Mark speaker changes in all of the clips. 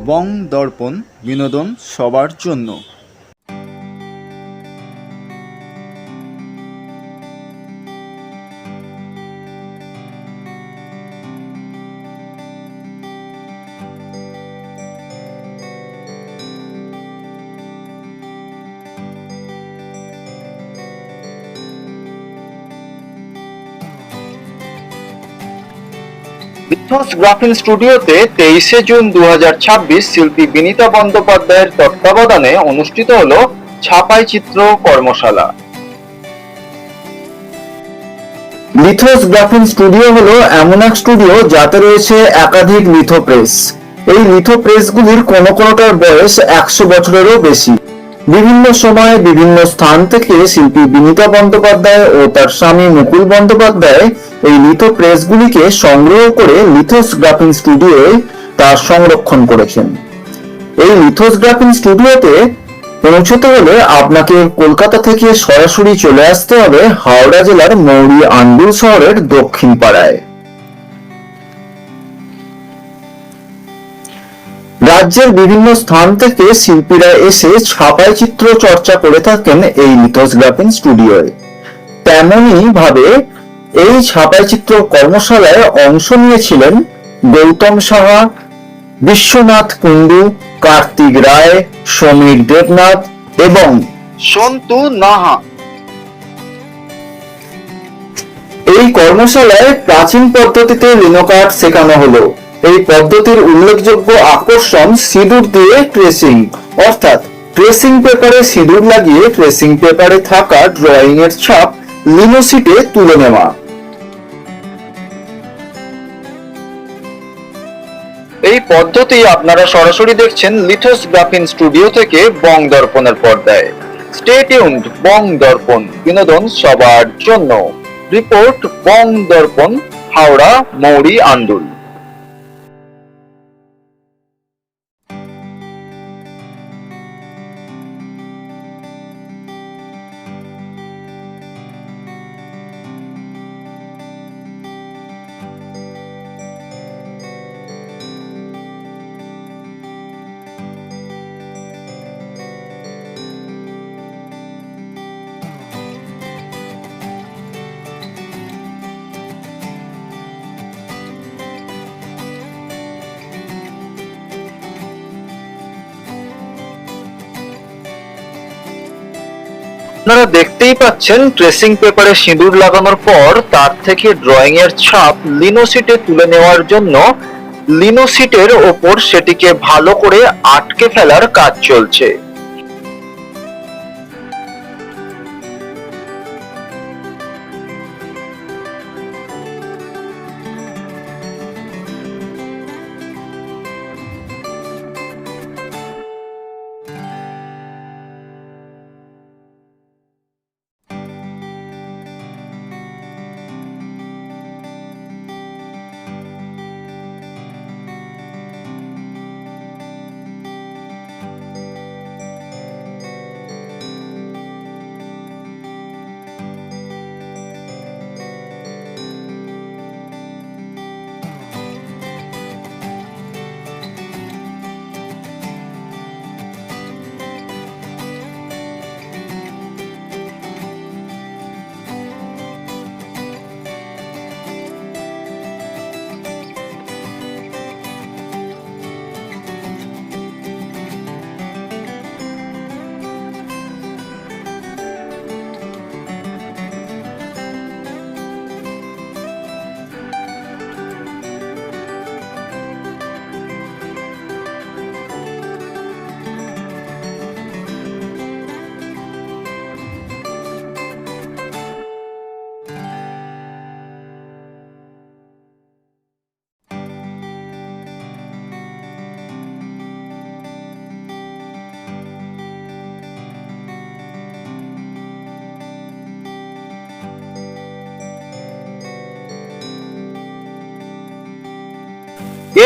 Speaker 1: বং দর্পণ, বিনোদন সবার জন্য। লিথোস গ্রাফিন স্টুডিওতে 23শে জুন 2026 শিল্পী বিনীতা বন্দ্যোপাধ্যায়ের তত্ত্বাবধানে অনুষ্ঠিত হলো ছাপাই চিত্র কর্মশালা। লিথোস গ্রাফিন স্টুডিও হলো এমন এক স্টুডিও যাতে রয়েছে একাধিক লিথো প্রেস। এই লিথো প্রেসগুলির কোনোটার বয়স 100 বছরেরও বেশি। বিভিন্ন সময়ে বিভিন্ন স্থান থেকে শিল্পী বিনীতা বন্দ্যোপাধ্যায় ও তার স্বামী মুকুল বন্দ্যোপাধ্যায় এই লিথো প্রেসগুলিকে সংগ্রহ করে লিথোস গ্রাফিন স্টুডিওয়ে তা সংরক্ষণ করেছেন। এই লিথোস গ্রাফিন স্টুডিওতে পৌঁছতে হলে আপনাকে কলকাতা থেকে সরাসরি চলে আসতে হবে হাওড়া জেলার মৌরি আন্ডুল শহরের দক্ষিণ পাড়ায়। রাজ্যের বিভিন্ন স্থান থেকে শিল্পীরা এসে ছাপাই চিত্র চর্চা করে থাকেন এই লিথোস গ্রাফিন স্টুডিওয়ে। তেমনই ভাবে এই ছাপাই চিত্র কর্মশালায় অংশ নিয়েছিলেন গৌতম সাহা, বিশ্বনাথ কুন্ডু, কার্তিক রায়, সমীর দেবনাথ এবং সন্তু নাহা। এই কর্মশালায় প্রাচীন পদ্ধতিতে লিনো কার্ড শেখানো হলো। এই পদ্ধতির উল্লেখযোগ্য আকর্ষণ সিঁদুর দিয়ে ট্রেসিং, অর্থাৎ ট্রেসিং পেপারে সিঁদুর লাগিয়ে ট্রেসিং পেপারে থাকা ড্রয়িং এর ছাপ লিনো শিটে তুলে নেওয়া। এই পদ্ধতি আপনারা সরাসরি দেখছেন লিথোস গ্রাফিন স্টুডিও থেকে বং দর্পণের পর্দায়। স্টে টিউনড, বং দর্পণ, বিনোদন সবার জন্য। রিপোর্ট বং দর্পণ, হাওড়া, মৌরি আন্ডুল। আপনারা দেখতেই পাচ্ছেন ট্রেসিং পেপারে সিঁদুর লাগানোর পর তার থেকে ড্রয়িং এর ছাপ লিনো শিটে তুলে নেওয়ার জন্য লিনো শিটের ওপর সেটিকে ভালো করে আটকে ফেলার কাজ চলছে।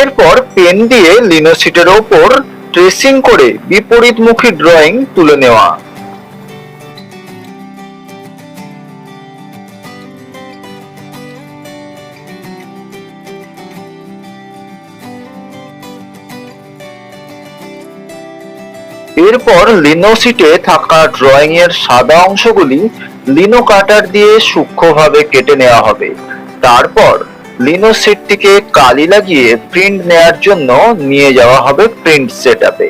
Speaker 1: এরপর পেন দিয়ে লিনো শিটের ওপর ট্রেসিং করে বিপরীতমুখী ড্রয়িং তুলে নেওয়া। এরপর লিনো শিটে থাকা ড্রয়িং এর সাদা অংশগুলি লিনো কাটার দিয়ে সূক্ষ্মভাবে কেটে নেওয়া হবে। তারপর লিনো শিটটিকে কালি লাগিয়ে প্রিন্ট নেয়ার জন্য নিয়ে যাওয়া হবে প্রিন্ট সেটআপে।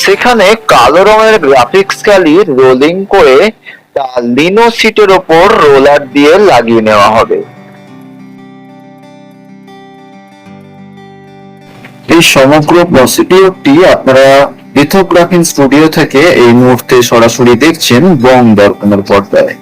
Speaker 1: সেখানে কালো রঙের গ্রাফিক্স কালি রোলিং করে তা লিনো শিটের ওপর রোলার দিয়ে লাগিয়ে নেওয়া হবে। এই সমগ্র প্রসিডিওরটি আপনারা লিথোগ্রাফি স্টুডিও থেকে এই মুহূর্তে সরাসরি দেখছেন বং দর্পণের পর্দায়।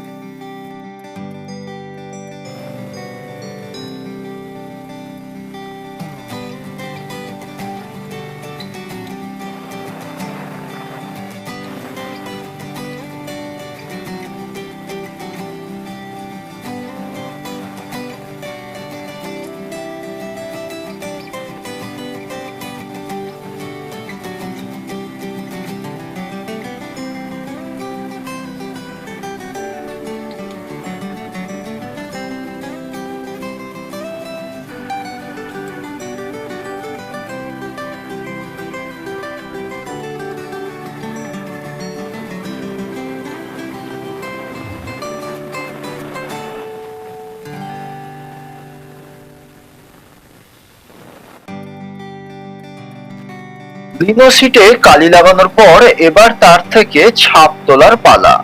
Speaker 1: লিনো শিটে কালি লাগানোর পর এবার তার থেকে ছাপ তোলার পালা।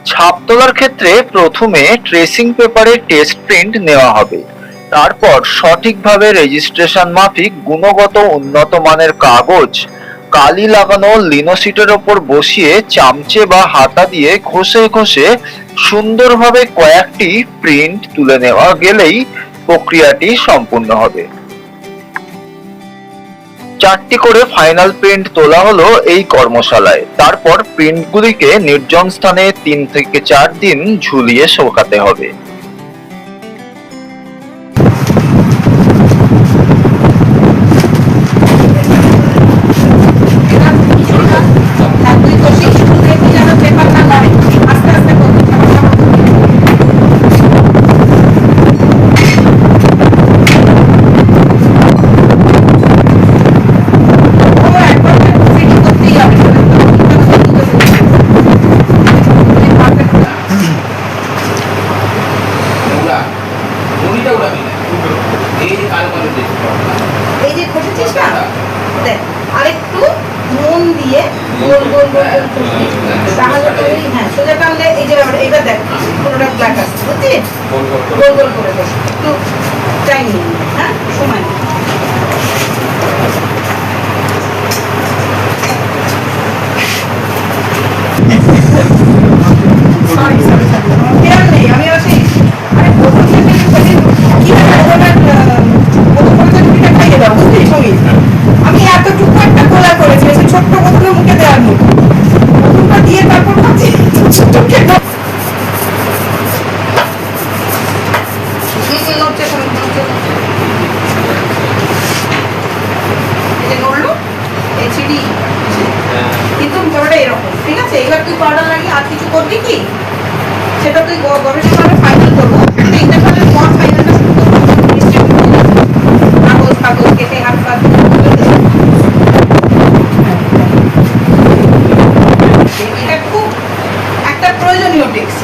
Speaker 1: ছাপ তোলার ক্ষেত্রে প্রথমে ট্রেসিং পেপারে টেস্ট প্রিন্ট নেওয়া হবে। তারপর সঠিকভাবে রেজিস্ট্রেশন মাফিক গুণগত উন্নত মানের কাগজ কালি লাগানো লিনো শিটের ওপর বসিয়ে চামচে বা হাতা দিয়ে ঘষে ঘষে সুন্দরভাবে কয়েকটি প্রিন্ট তুলে নেওয়া গেলেই প্রক্রিয়াটি সম্পূর্ণ হবে। 4টি করে ফাইনাল প্রিন্ট তোলা হলো এই কর্মশালায়। তারপর প্রিন্টগুলিকে নির্জন স্থানে 3 থেকে 4 দিন ঝুলিয়ে শুকাতে হবে।
Speaker 2: এই যে ঘষেছিস না, দেখ আরেকটু নুন দিয়ে গোল গোল গোল তাহলে হ্যাঁ সোজা টানলে এই যে এবার দেখ পুরোটা ব্ল্যাক আসছে, বুঝছিস? গোল গোল করে দেখ, একটু টাইম নিয়ে হ্যাঁ সময় নেই। আমি আসি আরে আমি এতটুকু একটা গোলা করেছি, ছোট্ট বোতলে মুখে দেওয়ার মতো বোতলটা দিয়ে তারপর ভাবছি কিন্তু ব্যাপারটা এরকম, ঠিক আছে? এবার তুই পাউডার লাগিয়ে আর কিছু করবি কি সেটা তুই গবেষণা ফাইনাল করবো, ইন্টারফারের পর ফাইনালটা শুরু করবো। কাগজ কাগজ কেটে হাত পা এটা খুব একটা প্রয়োজনীয় টেক্সট।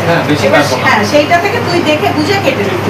Speaker 2: হ্যাঁ সেইটা থেকে তুই দেখে বুঝে কেটে নিবি।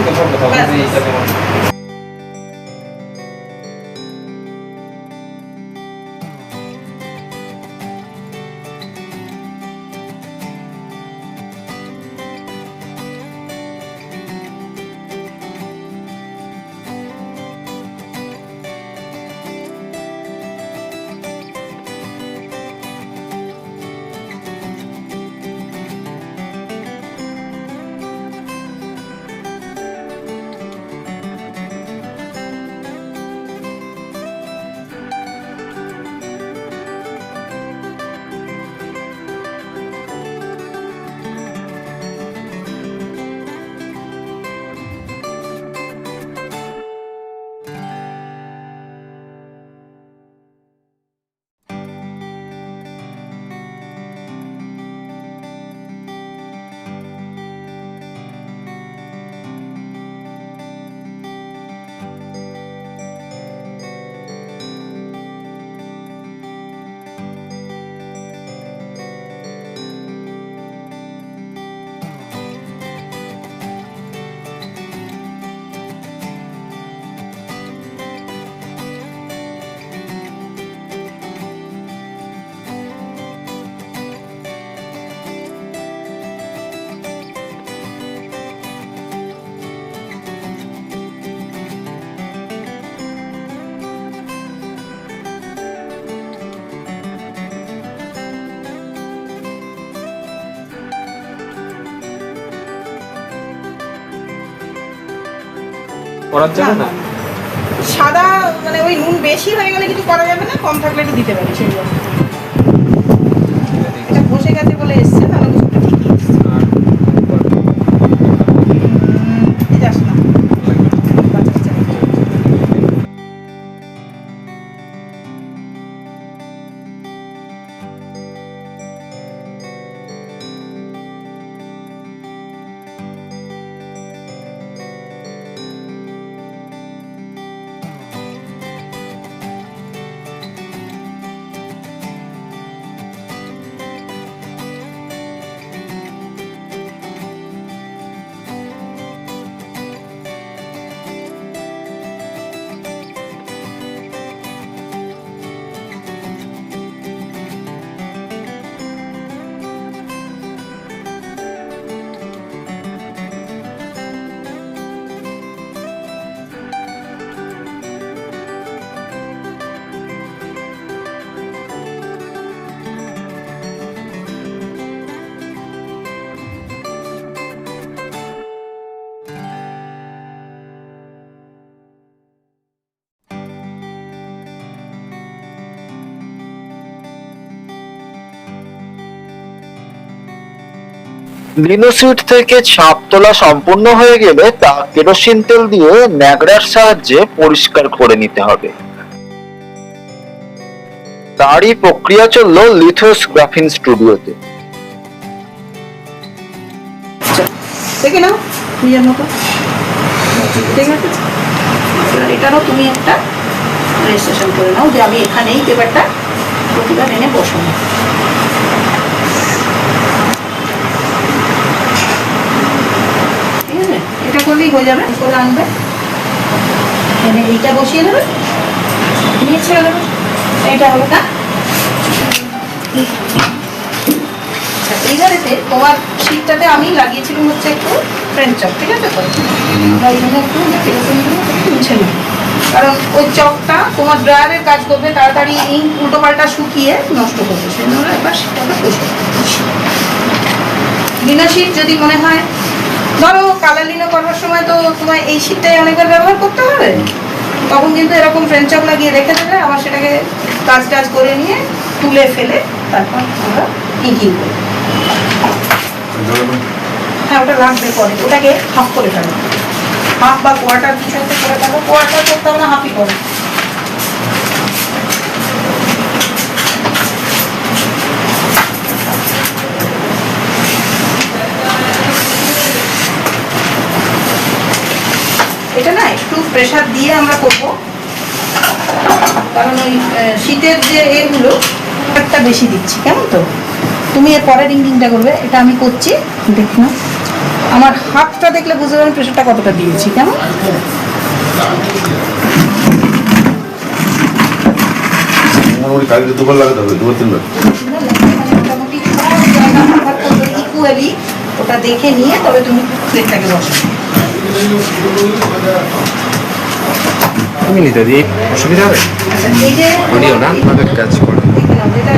Speaker 3: করার জন্য না?
Speaker 2: সাদা মানে ওই নুন বেশি হয়ে গেলে কিছু করা যাবে না, কম থাকলে একটু দিতে পারি সেই জন্য। এটা বসে গেছে বলে এসছে, তাহলে ওষুধটা ঠিকই এসছে। এই যাস না, বাচ্চা কাচ্চা নেই।
Speaker 1: লিনোসিড থেকে ছাপ তোলা সম্পূর্ণ হয়ে গেলে তা কেরোসিন তেল দিয়ে ন্যাকড়ার সাহায্যে পরিষ্কার করে নিতে হবে। তারই প্রক্রিয়া চললো লিথোগ্রাফিন স্টুডিওতে।
Speaker 2: দেখে নাও নিজের মতো, ঠিক আছে? এবার এটারও তুমি একটা রেজিস্ট্রেশন করে নাও যে আমি এখানেই পেপারটা প্রতিবার এনে বসাবো। ঠিক আছে, এটা করলেই হয়ে যাবে। করে আনবে, এনে এইটা বসিয়ে দেবে, নিয়ে ছেড়ে দেবে, এইটা হবে না। এইবারেতে তোমার শীটটাতে আমি লাগিয়েছিলাম হচ্ছে একটু ফ্রেঞ্চ চক, ঠিক আছে? তো তাই জন্য একটু কেরোসিনগুলো একটু মুছে নিই, কারণ ওই চকটা তোমার ড্রায়ারের কাজ করবে, তাড়াতাড়ি ইঙ্ক উল্টো পাল্টা শুকিয়ে নষ্ট করবে। সেই জন্য এবার শীটটাকে বসে লিনো শীট যদি মনে হয়, ধরো কালার লিনো করবার সময় তো তোমার এই শীটটাই অনেকবার ব্যবহার করতে হবে, তখন কিন্তু এরকম ফ্রেঞ্চ চক লাগিয়ে রেখে দেবে, আবার সেটাকে কাজ টাজ করে নিয়ে তুলে ফেলে তারপর আমরা ইঙ্কিং করি। হ্যাঁ, ওটা লাগবে পরে, ওটাকে হাফ করে ফেলো, হাফ বা কোয়ার্টার কিছু একটা করে ফেলো। কোয়ার্টার করতে হবে না, হাফই করো। এটা না একটু প্রেসার দিয়ে আমরা করবো, কারণ ওই শীতের যে এগুলো একটা বেশি দিচ্ছি, কেমন? তো তুমি এর পরের ইঙ্কিংটা করবে, এটা আমি করছি, দেখো না আমার হাতটা দেখলে বুঝতে পারবেন প্রেসারটা কতটা দিয়েছি, কেমন?
Speaker 4: দুবার লাগাতে হবে, দুবার তিনবার।
Speaker 2: মোটামুটি সব জায়গা ব্যবহার করবে ইকুয়ালি, ওটা দেখে নিয়ে তবে তুমি প্লেটটাকে বসাবে।
Speaker 3: তুমি নিতে দিই, অসুবিধা হবে?
Speaker 2: আচ্ছা, এই যে
Speaker 3: বলিও না, আমাদের কাজ করো।
Speaker 2: দেখে নাও, যেটা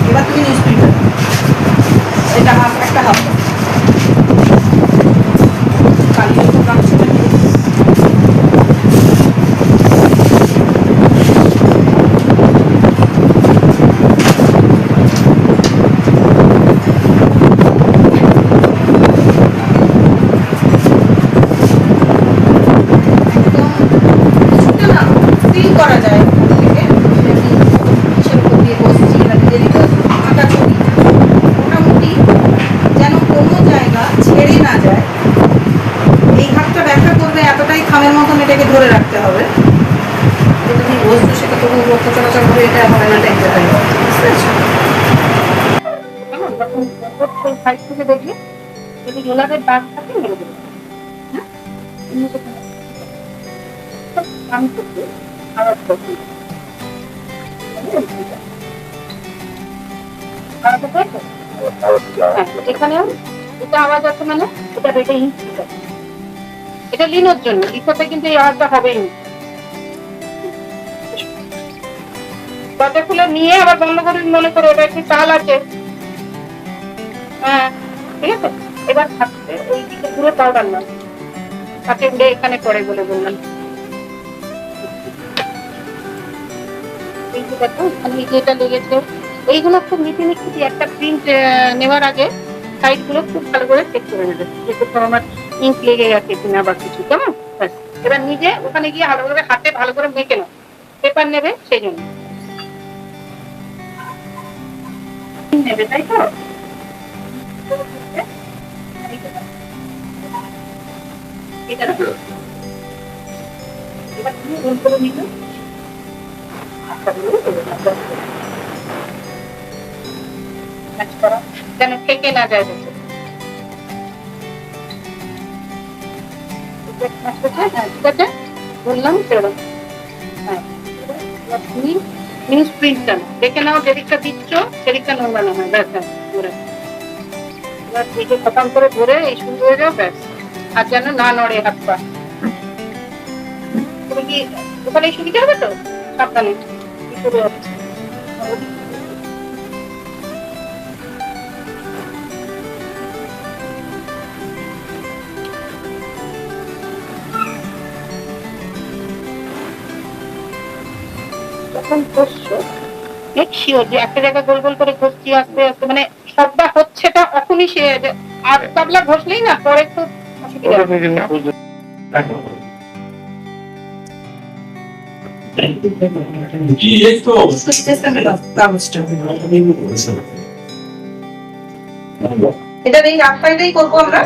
Speaker 2: এবার তুমি নিউজ প্রিন্টার এটা হাফ, একটা হাফ কালি করা যায় থেকে হিসেব দিয়ে বসছি বা নিজের আঁকা ছবি মোটামুটি যেন কোনো জায়গা ছেড়ে না যায়। এই হাতটা ব্যাখ্যা করবে এতটাই খামের মতন এটাকে ধরে রাখতে হবে যে তুমি বসছো সেটা তবু রক্ত চলাচল করে এটা হবে না, দেখতে পাই। বুঝতে পেরেছো? সাইড থেকে দেখলে যদি গোলাপের দাগ থাকে মেরে দেবে। হ্যাঁ, আমি করছি আবার করছি আর তো হ্যাঁ, এখানেও এটা আওয়াজ আছে মানে এটা এটা ইঞ্চ এটা লিনোর জন্য লিখোতে কিন্তু এই আওয়াজটা হবেই না। দরজা খুলে নিয়ে আবার বন্ধ করে মনে করো ওটা একটু তাল আছে। হ্যাঁ ঠিক আছে, এবার থাকছে ওই দিকে পুরো পাউডার না তাতে উড়ে এখানে পড়ে বলে বললাম। এই যে দেখো এখানে যেটা লেগেছে এইগুলো খুব মিটিমিটি একটা প্রিন্ট নেওয়ার আগে সাইড গুলো খুব ভালো করে চেক করে নেবে যেহেতু আমার ইঙ্ক লেগে গেছে কিনা বা কিছু, কেমন? ব্যাস, এবার নিজে ওখানে গিয়ে ভালো করে হাতে ভালো করে মেখে নাও, পেপার নেবে সেই জন্য নেবে, তাই তো? এটা রাখো। এবার তুমি গোল করে নিবে যেন থেকে না যায় বসে। হ্যাঁ ঠিক আছে বললাম সেরকম। হ্যাঁ তুমি নিউজ প্রিন্টটা দেখে নাও, যেদিকটা দিচ্ছ সেদিকটা নোংরা হয়। ব্যাস ধরে এবার এই যে খতম করে ধরে এই শুরু হয়ে যাও, ব্যাস। আর যেন না নড়ে হাত পা। তুমি কি ওখানে সুবিধা হবে তো? সাবধানে শুরু হবে। যখন ঘষছো মেক শিওর যে একটা জায়গা গোল গোল করে ঘষছি আস্তে আস্তে, মানে সবটা হচ্ছেটা এখনই সে আর তাবলা ঘষলেই না পরে খুব অসুবিধা হবে। এটা এই রাস্তাটাই করবো আমরা,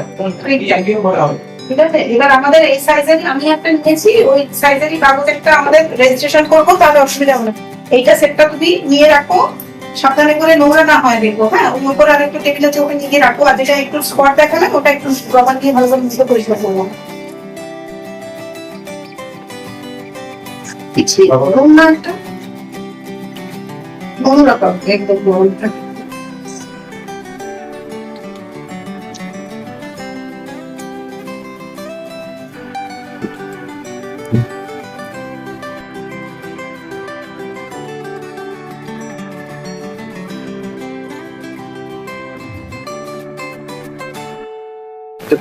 Speaker 2: ঠিক আছে? এবার আমাদের এই সাইজেরই আমি একটা নিয়েছি, ওই সাইজেরই কাগজ একটা আমাদের রেজিস্ট্রেশন করবো, তাহলে অসুবিধা হবে না। এইটা সেটটা তুমি নিয়ে রাখো, সাবধানে করে নোংরা না হয় দেখো। হ্যাঁ ওই উপর আর একটু টেবিলে চোখে নিয়ে রাখো, আর যেটা একটু স্পট দেখালে ওটা একটু রবার দিয়ে ভালো করে মুছে পরিষ্কার করবো। কিছু গরম না একটা অন্যরকম একদম গরম থাকে।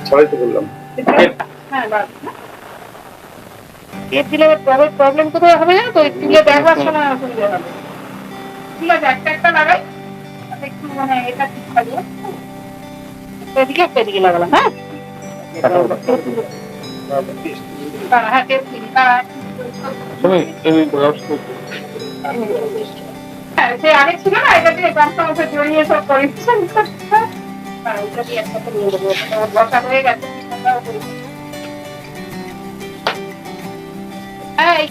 Speaker 3: ছড়াইতে বললাম
Speaker 2: হ্যাঁ বাস টেপ দিলে প্রবলেম কোথায় হবে জানো তো? তুলে দেখবার সময় অসুবিধা হবে। ঠিক আছে একটা একটা লাগাই, একটু মানে এটা ঠিক থাকে এদিকে একটা এদিকে লাগালাম। হ্যাঁ হ্যাঁ টেপ দিন হ্যাঁ সে আগে ছিল না, এটা দিয়ে গামছা মাথা জড়িয়ে সব করেছেন। এটা দিয়ে একসাথে নিয়ে দেবো, বসা হয়ে গেছে। এই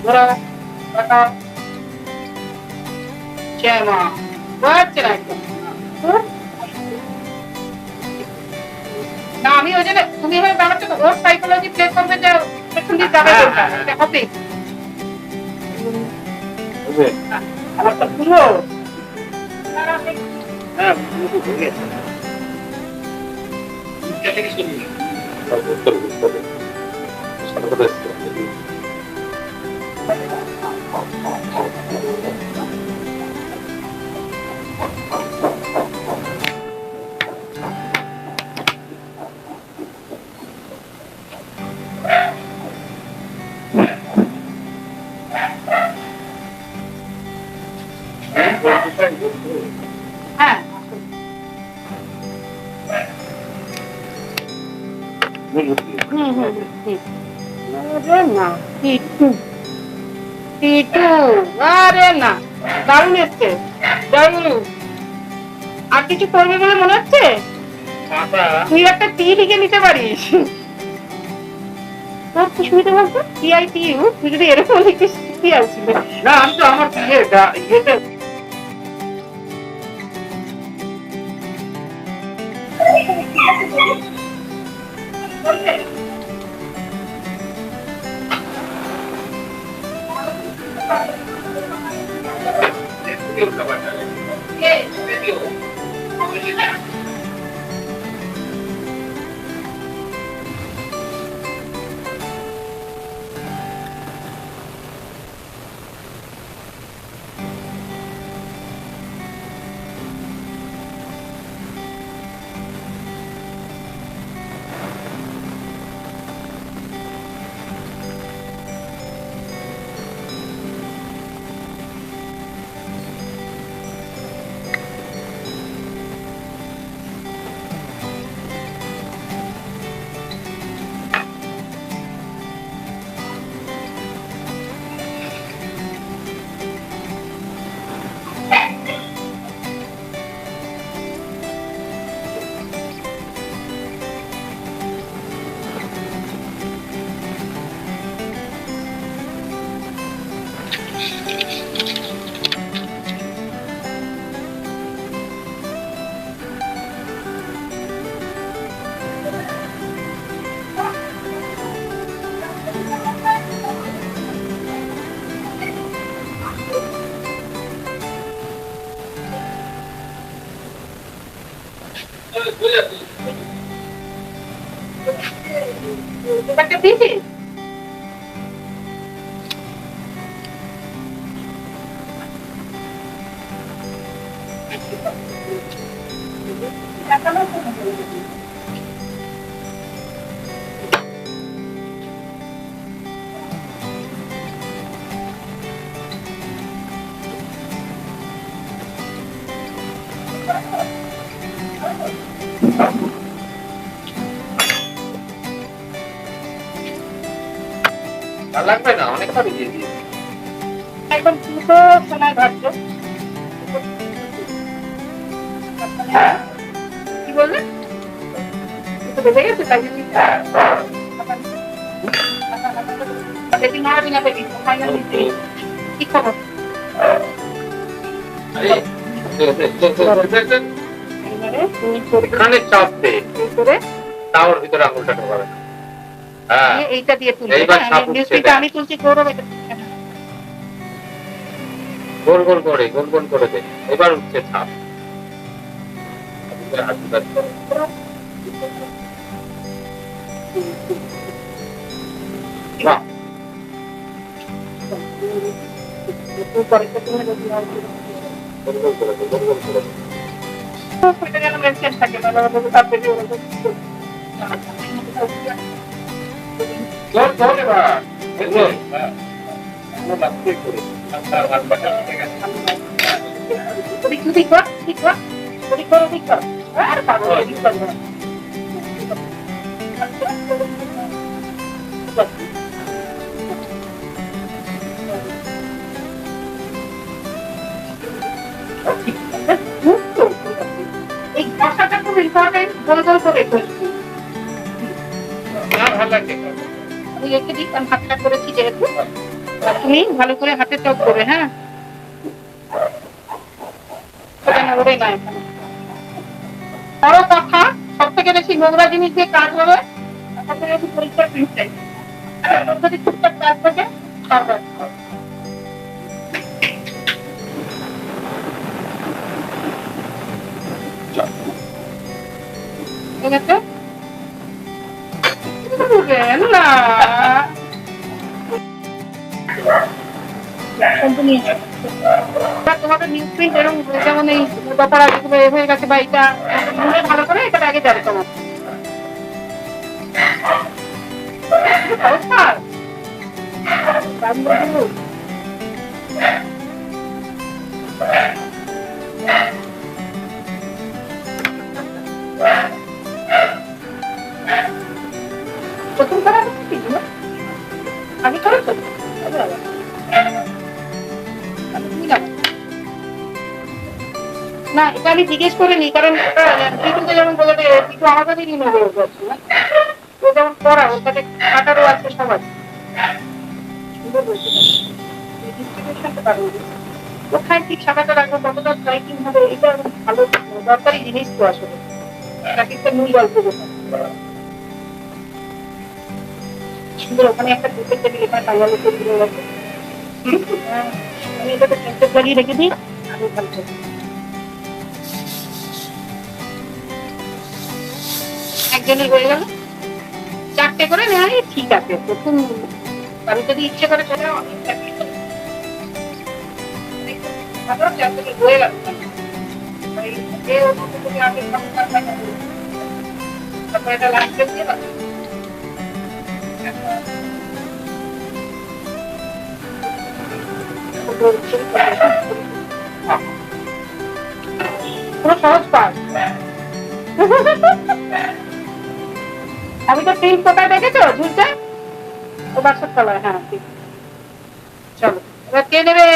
Speaker 2: ধরো টাকা চেমা হচ্ছে না একদম। না আমি ওই জন্য তুমি এবার ব্যাপারটা তো ওর সাইকোলজি প্লে করবে যে পেছন দিয়ে যাবে এটা হবে। আমার তো পুরো হ্যাঁ হুম হুম হুম। আরে না টিটু টিটু, আরে না, দারুণ এসছে, দারুণ। আর কিছু করবে বলে মনে হচ্ছে? তুই একটা টি লিখে নিতে পারিস। তোর কি সুবিধা বলতো? TITU, তুই যদি এরকম লিখিস কি আসবে?
Speaker 3: না আমি তো আমার ইয়েটা
Speaker 2: একটা দিয়েছিস?
Speaker 3: আর লাগবে না, অনেক খাবি দিয়ে দিয়ে।
Speaker 2: একদম দুটো সময় ভাবছো। কি বললে? দুটো বেজে গেছে, তাই জন্য বেশি মারাবি না বেবি, ফাইনাল দিচ্ছি। কি খবর?
Speaker 3: আরে
Speaker 2: এবারে তুমি করে
Speaker 3: এখানে চাপ দে,
Speaker 2: করে
Speaker 3: তাওয়ার ভিতরে আঙুলটা ঢোকাবে না। হ্যাঁ
Speaker 2: এইটা দিয়ে তুলবে।
Speaker 3: এইবার সাপ উঠছে,
Speaker 2: নিউজটা
Speaker 3: দেখ।
Speaker 2: আমি তুলছি, গৌরব এটা তুলছে না।
Speaker 3: গোল গোল করে গোল গোল করে দে, এবার উঠছে ছাপ। হাত দিতে বাহ,
Speaker 2: তুই পরেরটা তুমি যদি আর কি
Speaker 3: গোল গোল করে দে, গোল গোল করে দে।
Speaker 2: এটা যেন মেনশন থাকে না, বাবা বলে তার পেটে ওরা
Speaker 3: গোল গোল এবার গোল। হ্যাঁ আমরা বাকি করে তার হাত পাটা ঠিক আছে।
Speaker 2: ঠিক কর, ঠিক কর, ঠিক কর, ঠিক কর। আর পাগল ঠিক কর না। এই ভাষাটা খুব ইম্পর্টেন্ট, গোল গোল করে ফেলছি।
Speaker 3: না ভালো লাগছে।
Speaker 2: আমি রেখে দিই, কারণ হাতটা করেছি যেহেতু। আর তুমি ভালো করে হাতে চপ করে, হ্যাঁ? ওরে না এখানে বড় কথা, সব থেকে বেশি নোংরা জিনিস দিয়ে কাজ হবে, সব থেকে বেশি পরিষ্কার জিনিসটাই। যদি টুকটাক কাজ থাকে পারবে। ঠিক আছে? না তোমাদের নিউজ প্রিন্ট এরকম যেমন এই ব্যাপার যেগুলো হয়ে গেছে, বা এটা ভালো করে এটা আগে যাবে তোমার প্রথম করা হচ্ছে কি না আমি করেছো না এটা আমি জিজ্ঞেস করিনি কারণ টিটুকে যেমন বলে টিটু আমাদেরই রিমুভ হয়ে যাচ্ছে না ও যেমন পড়া ওটাতে কাটারও আছে সবার সুন্দর বলছে ডিস্ট্রিবিউশনটা পারবো কোথায় ঠিক সাদাটা রাখবো কতটা স্ট্রাইকিং হবে এটা ভালো দরকারি জিনিস তো আসলে প্রাকৃতিক মূল গল্প সুন্দর ওখানে একটা দুধের টেবিল এখানে টাঙ্গালে টেবিল রাখবো আমি এটাকে সেন্টার লাগিয়ে রেখে দিই আমি ভালো একজনের হয়ে গেল 4টে করে নেওয়াই ঠিক আছে প্রথম আমি যদি ইচ্ছে করে চলে হয়ে গেল তারপরে এটা লাস্টে দিয়ে পুরো সহজ পাস আমি তো প্রিন্ট কোথায় দেখেছো ঝুলছে ও বাক্সের তলায় হ্যাঁ ঠিক চলো এবার কে নেবে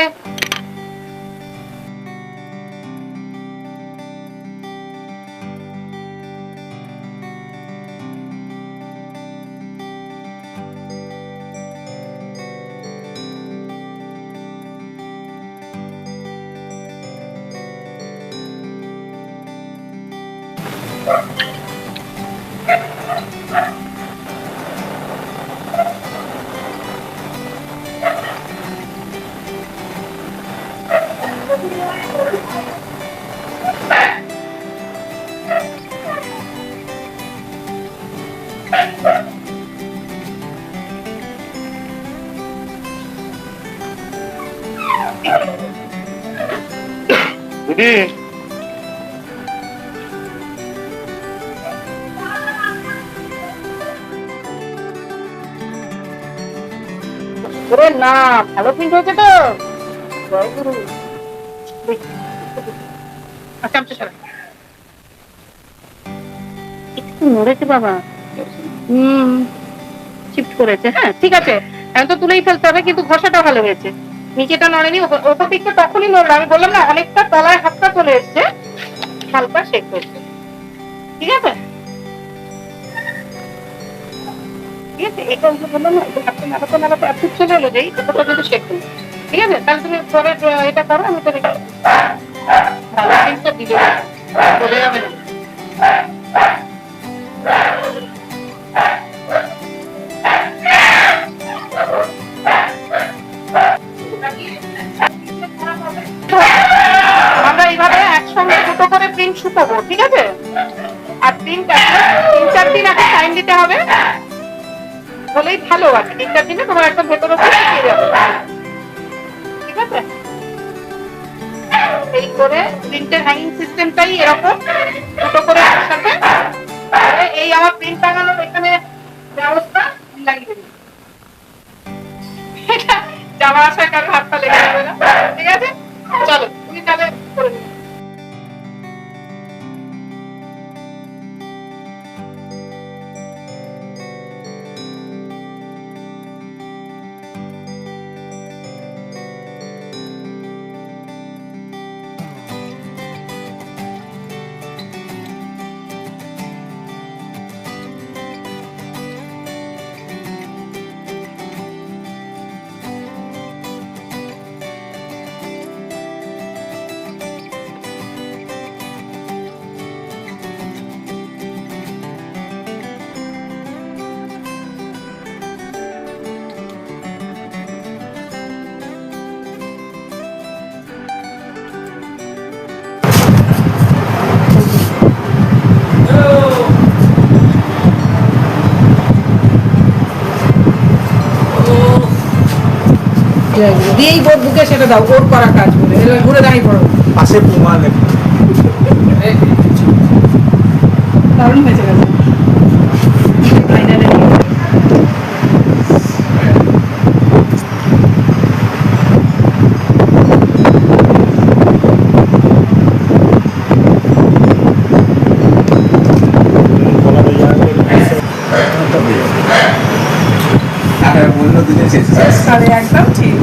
Speaker 3: দিদি
Speaker 2: ওরে না ভালো প্রিন্ট হয়েছে তো জয় গুরু আচ্ছা একটু নড়েছে বাবা শিফট করেছে হ্যাঁ ঠিক আছে এখন তো তুলেই ফেলতে হবে কিন্তু ঘষাটা ভালো হয়েছে নিচেটা নড়েনি ওপর দিকটা তখনই নড়লো আমি বললাম না অনেকটা তলায় হাতটা চলে এসছে হালকা শেক হয়েছে ঠিক আছে ঠিক আছে এটা ওই যে বললাম না হাতটা নাড়াতে এত চলে এলো যে ওটা যদি শেক হলো ঠিক আছে তাহলে তুমি পরে এটা করো আমি তো রেখে ভালো জিনিসটা দিলে বলে যাবে না আমরা এইভাবে একসঙ্গে দুটো করে প্রিন্ট শুকাবো ঠিক আছে আর প্রিন্ট 3-4 দিন আগে টাইম দিতে হবে হলেই ভালো আছে 3-4 দিনে তোমার একদম ভেতরে শুকিয়ে যাবে ঠিক আছে এই করে প্রিন্টের হ্যাঙ্গিং সিস্টেমটাই এরকম দুটো করে একসাথে এই আমার প্রিন্ট টাঙানোর এখানে ব্যবস্থা লাগিয়ে দিই যাওয়া আসায় কারো হাতটা লেগে যাবে না ঠিক আছে চলো তুমি তাহলে করে নিও দিয়েই বোর্ড বুকে সেটা দাও ওর করা কাজ বলে ঘুরে দাঁড়িয়ে পড়ো
Speaker 1: পাশে পুমা লেখা
Speaker 2: দারুণ হয়েছে গেছে
Speaker 1: ফাইনালে
Speaker 3: দিনে শেষ
Speaker 2: সাড়ে একদম ঠিক।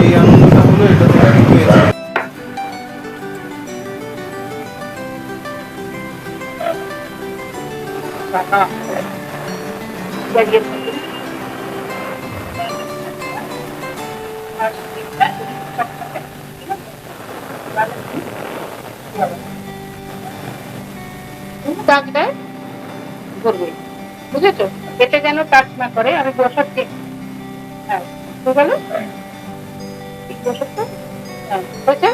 Speaker 3: এই আনন্দটা হলো এটা থেকে আমি পেয়েছি।
Speaker 2: দাগ দেয় ধরবে, বুঝেছো? এতে যেন টাচ না করে। আমি বসাচ্ছি, হ্যাঁ বুঝতে গেল, ঠিক বসাচ্ছ, হ্যাঁ হয়েছে,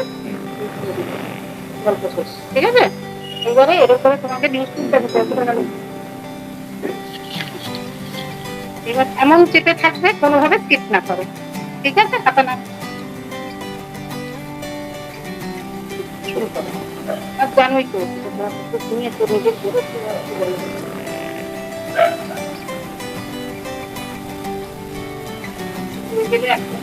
Speaker 2: গল্প শেষ। ঠিক আছে, এবারে এর উপরে তোমাকে নিউজ কিনতে হবে। এবার এমন চেপে থাকবে কোনোভাবে স্কিপ না করে, ঠিক আছে? হাতা না শুরু করো। আর জানোই তো তুমি একটু নিজের গেলে একদম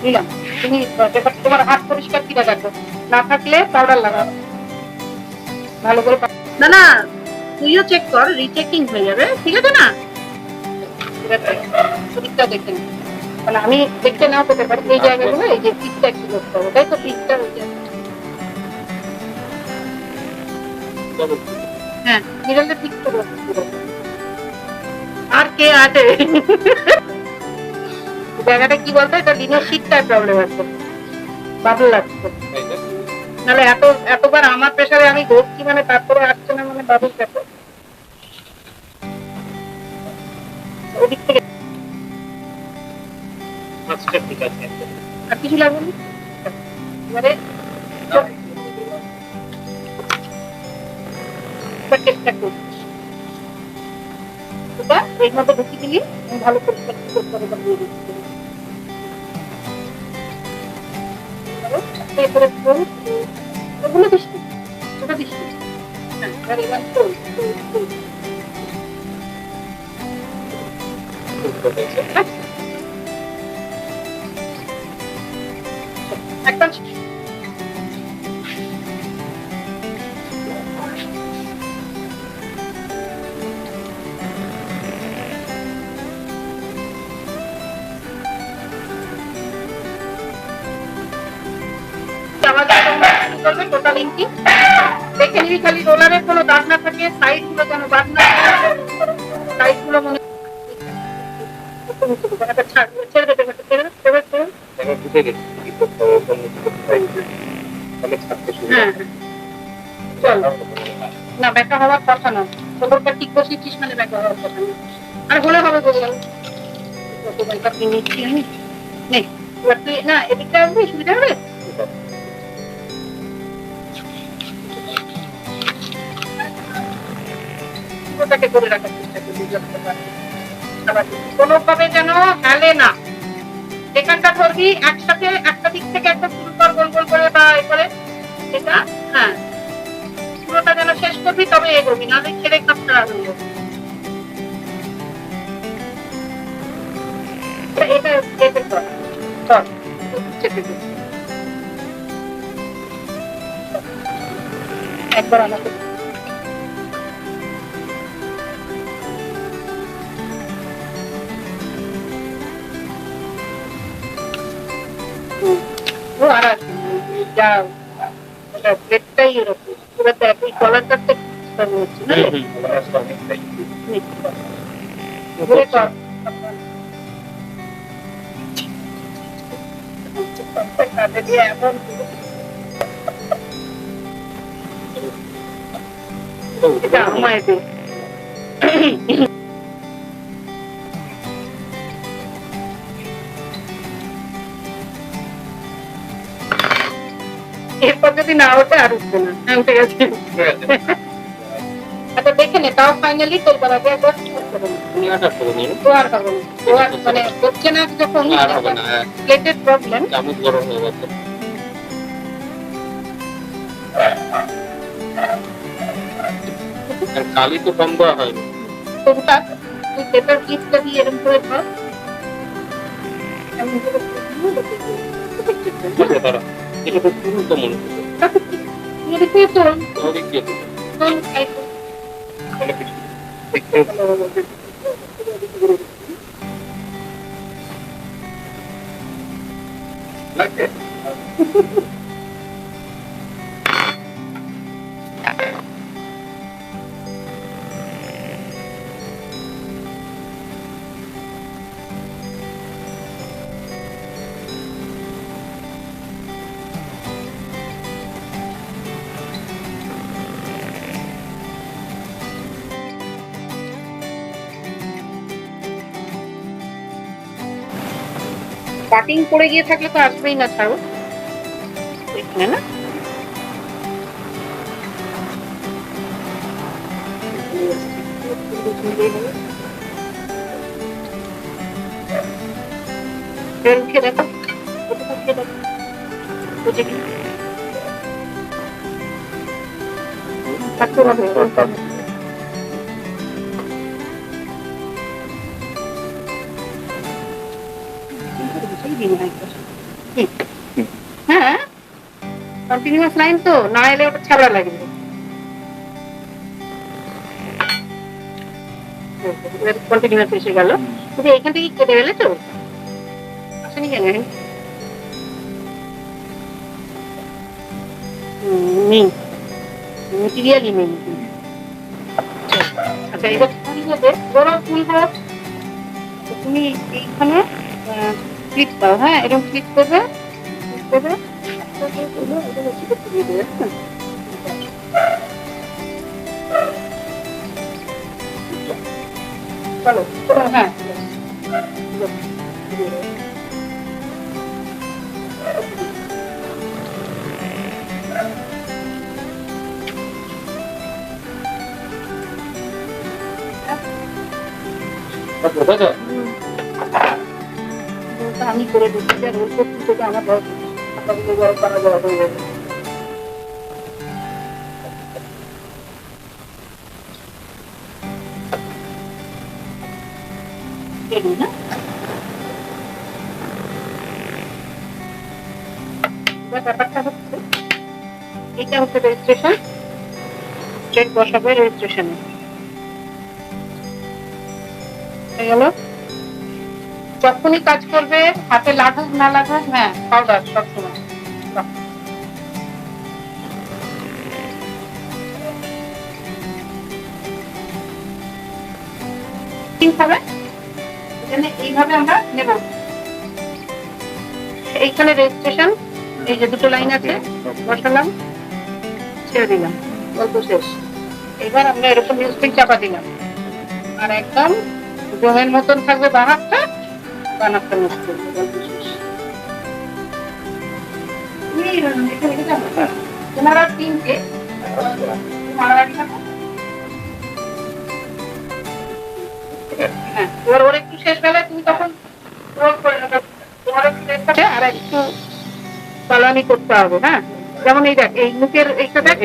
Speaker 2: নিলাম। তুমি তোমার হাত পরিষ্কার কিনা রাখো, না থাকলে পাউডার লাগাও ভালো করে। না না, তুইও চেক কর, রিচেকিং হয়ে যাবে, ঠিক আছে না? শরীরটা দেখে নি, মানে আমি দেখতে নাও পেতে পারি এই জায়গাগুলো, এই যে পিঠটা একটু করতে হবে, তাই তো? পিঠটা ওই যে হ্যাঁ বিড়ালটা ঠিক করে আর কে আছে জায়গাটা কি বলতো, এটা লিনের শীতটায় প্রবলেম আছে, বাবল লাগছে। নাহলে এতবার আমার প্রেসারে আমি ধরছি, মানে তারপরে আসছে না, মানে বাবল কাছে ওদিক থেকে। ঠিক আছে, আর কিছু লাগবে না। এবারে চেষ্টা করি এটা এর মধ্যে ঢুকি দিলি, আমি ভালো পরিষ্কার করতে হবে দিয়ে দিচ্ছি। ওগুলো দিস, ওটা দিস। হ্যাঁ, আর এবার একদম টোটাল ইঞ্চি দেখে নিবি, খালি রোলারের কোনো দাগ না থাকে, সাইড গুলো যেন বাদ না, সাইড গুলো মনে ছেড়ে দেবে, হ্যাঁ চল না, ব্যাকা হওয়ার কথা না, খবরটা ঠিক বসিয়েছিস মানে ব্যাকা হওয়ার কথা না। আর হলে হবে বললাম নিচ্ছি আমি, এবার তুই না এদিকটা আসবি, সুবিধা হবে। করে রাখার চেষ্টা করবি কোনোভাবে যেন হেলে না। এখানটা ধরবি একসাথে, একটা দিক থেকে একটা শুরু কর, গোল গোল করে বা এ করে, এটা হ্যাঁ পুরোটা যেন শেষ করবি, তবে এগোবি, না ছেড়ে কাপ ছাড়া হয়ে যাবে। এটা চল একবার আমাকে আর আসে না। যা প্লেটটাই এরকম পুরো তো একই কলারটা তো হচ্ছে না ঘুরে কর এমন এটা আমায় দে এরপর যদি না ওঠে আর উঠবে না হ্যাঁ উঠে গেছে আচ্ছা দেখে নে তাও ফাইনালি তোর আগে একবার তো আর হবে না তো আর মানে হচ্ছে না যখন প্লেটের প্রবলেম
Speaker 3: চামচ গরম হয়ে গেছে কালি তো কম দেওয়া হয়নি
Speaker 2: তোরটা তুই পেপার ক্লিপটা দিয়ে এরকম করে ধর এমন করে
Speaker 3: এটা তো পুরো তো মনে
Speaker 2: এদিকে তোর
Speaker 3: হচ্ছে
Speaker 2: তোর খাইতো
Speaker 3: লাগছে
Speaker 2: কাটিং পড়ে গিয়ে থাকলে তো আসবেই না ছাড়ো এখানে না উঠে দেখো উঠে দেখো বুঝে কি থাকতে হবে হ্যাঁ কন্টিনিউয়াস লাইন তো না এলে ওটা ছাড়া লাগবে কন্টিনিউয়াস এসে গেল কিন্তু এখান থেকে কেটে গেলে তো আসেনি কেন নেই মেটেরিয়ালই নেই আচ্ছা এবার ফুল হবে বড় ফুল হোক তুমি এইখানে ক্লিক দাও হ্যাঁ এরকম ক্লিক করবে চলো হ্যাঁ আমি করে দিচ্ছি আর রোল করছি থেকে আমার বড় করা যাওয়া হয়ে যাবে ব্যাপারটা হচ্ছে এটা হচ্ছে রেজিস্ট্রেশন স্টেট বসাবে রেজিস্ট্রেশনে হয়ে গেল যখনই কাজ করবে হাতে লাগুক না লাগুক হ্যাঁ পাউডার সবসময় এইভাবে আমরা নেব এইখানে রেজিস্ট্রেশন এই যে দুটো লাইন আছে বসালাম ছেড়ে দিলাম গল্প শেষ এবার আমরা এরকম মিউজিক চাপা দিলাম আর একদম জমের মতন থাকবে বানাকটা বানাকটা নষ্ট করবে গল্প শেষ তোমারা তিনটে হ্যাঁ এবার ওর একটু শেষ বেলায় তুমি তখন তোমার একটু আর একটু পালানি করতে হবে হ্যাঁ যেমন এই দেখ এই মুখের এইটা দেখ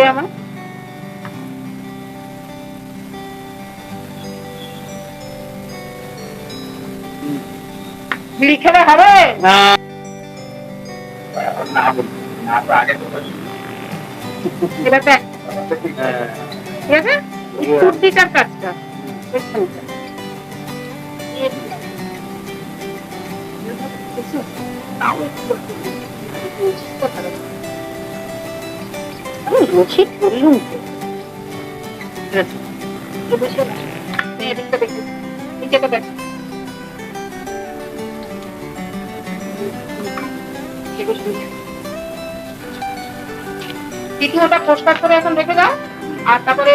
Speaker 2: আমার বিড়ি খেলে হবে এটা দেখ ঠিক আছে কুর্তিটার কাজটা দেখছেন বলছি বললুম তো বসে এদিকটা দেখি নিচেটা দেখ দ্বিতীয়টা পরিষ্কার করে এখন রেখে দাও আর তারপরে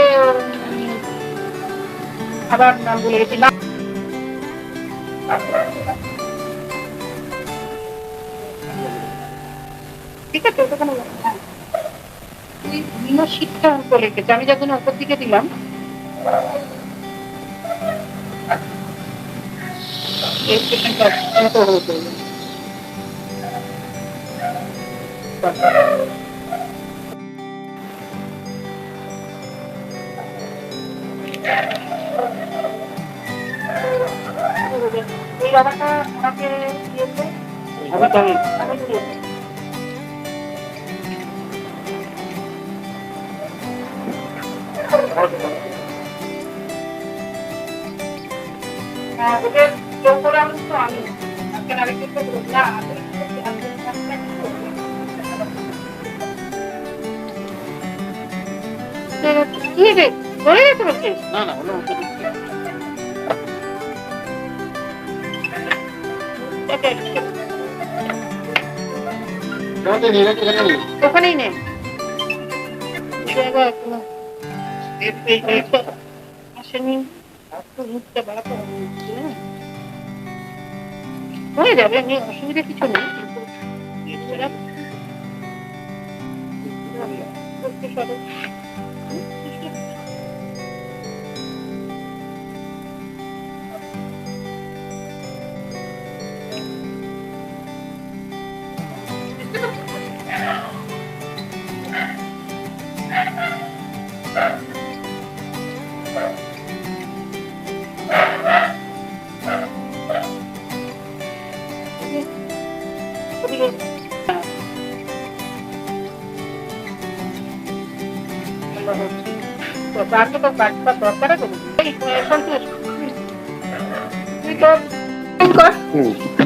Speaker 2: আবার নাম বলে গেছি ঠিক আছে ওটা কোনো হ্যাঁ তুই বিভিন্ন শীতটা বলে গেছে আমি যখন ওপর দিকে দিলাম এই সেকেন্ডটা এত হয়ে গেল এই রাবারটা আমাকে দিয়েছে আমি দিয়েছি ওদের কেউ করে আমি তো আমি আজকে আরেকটু না কি রে বলে গেছে বলছিস
Speaker 3: না না হলো
Speaker 2: ওখানেই নেই হয়ে যাবে আমি অসুবিধা কিছু নেই দরকার আছে সন্তোষ তুই তো কর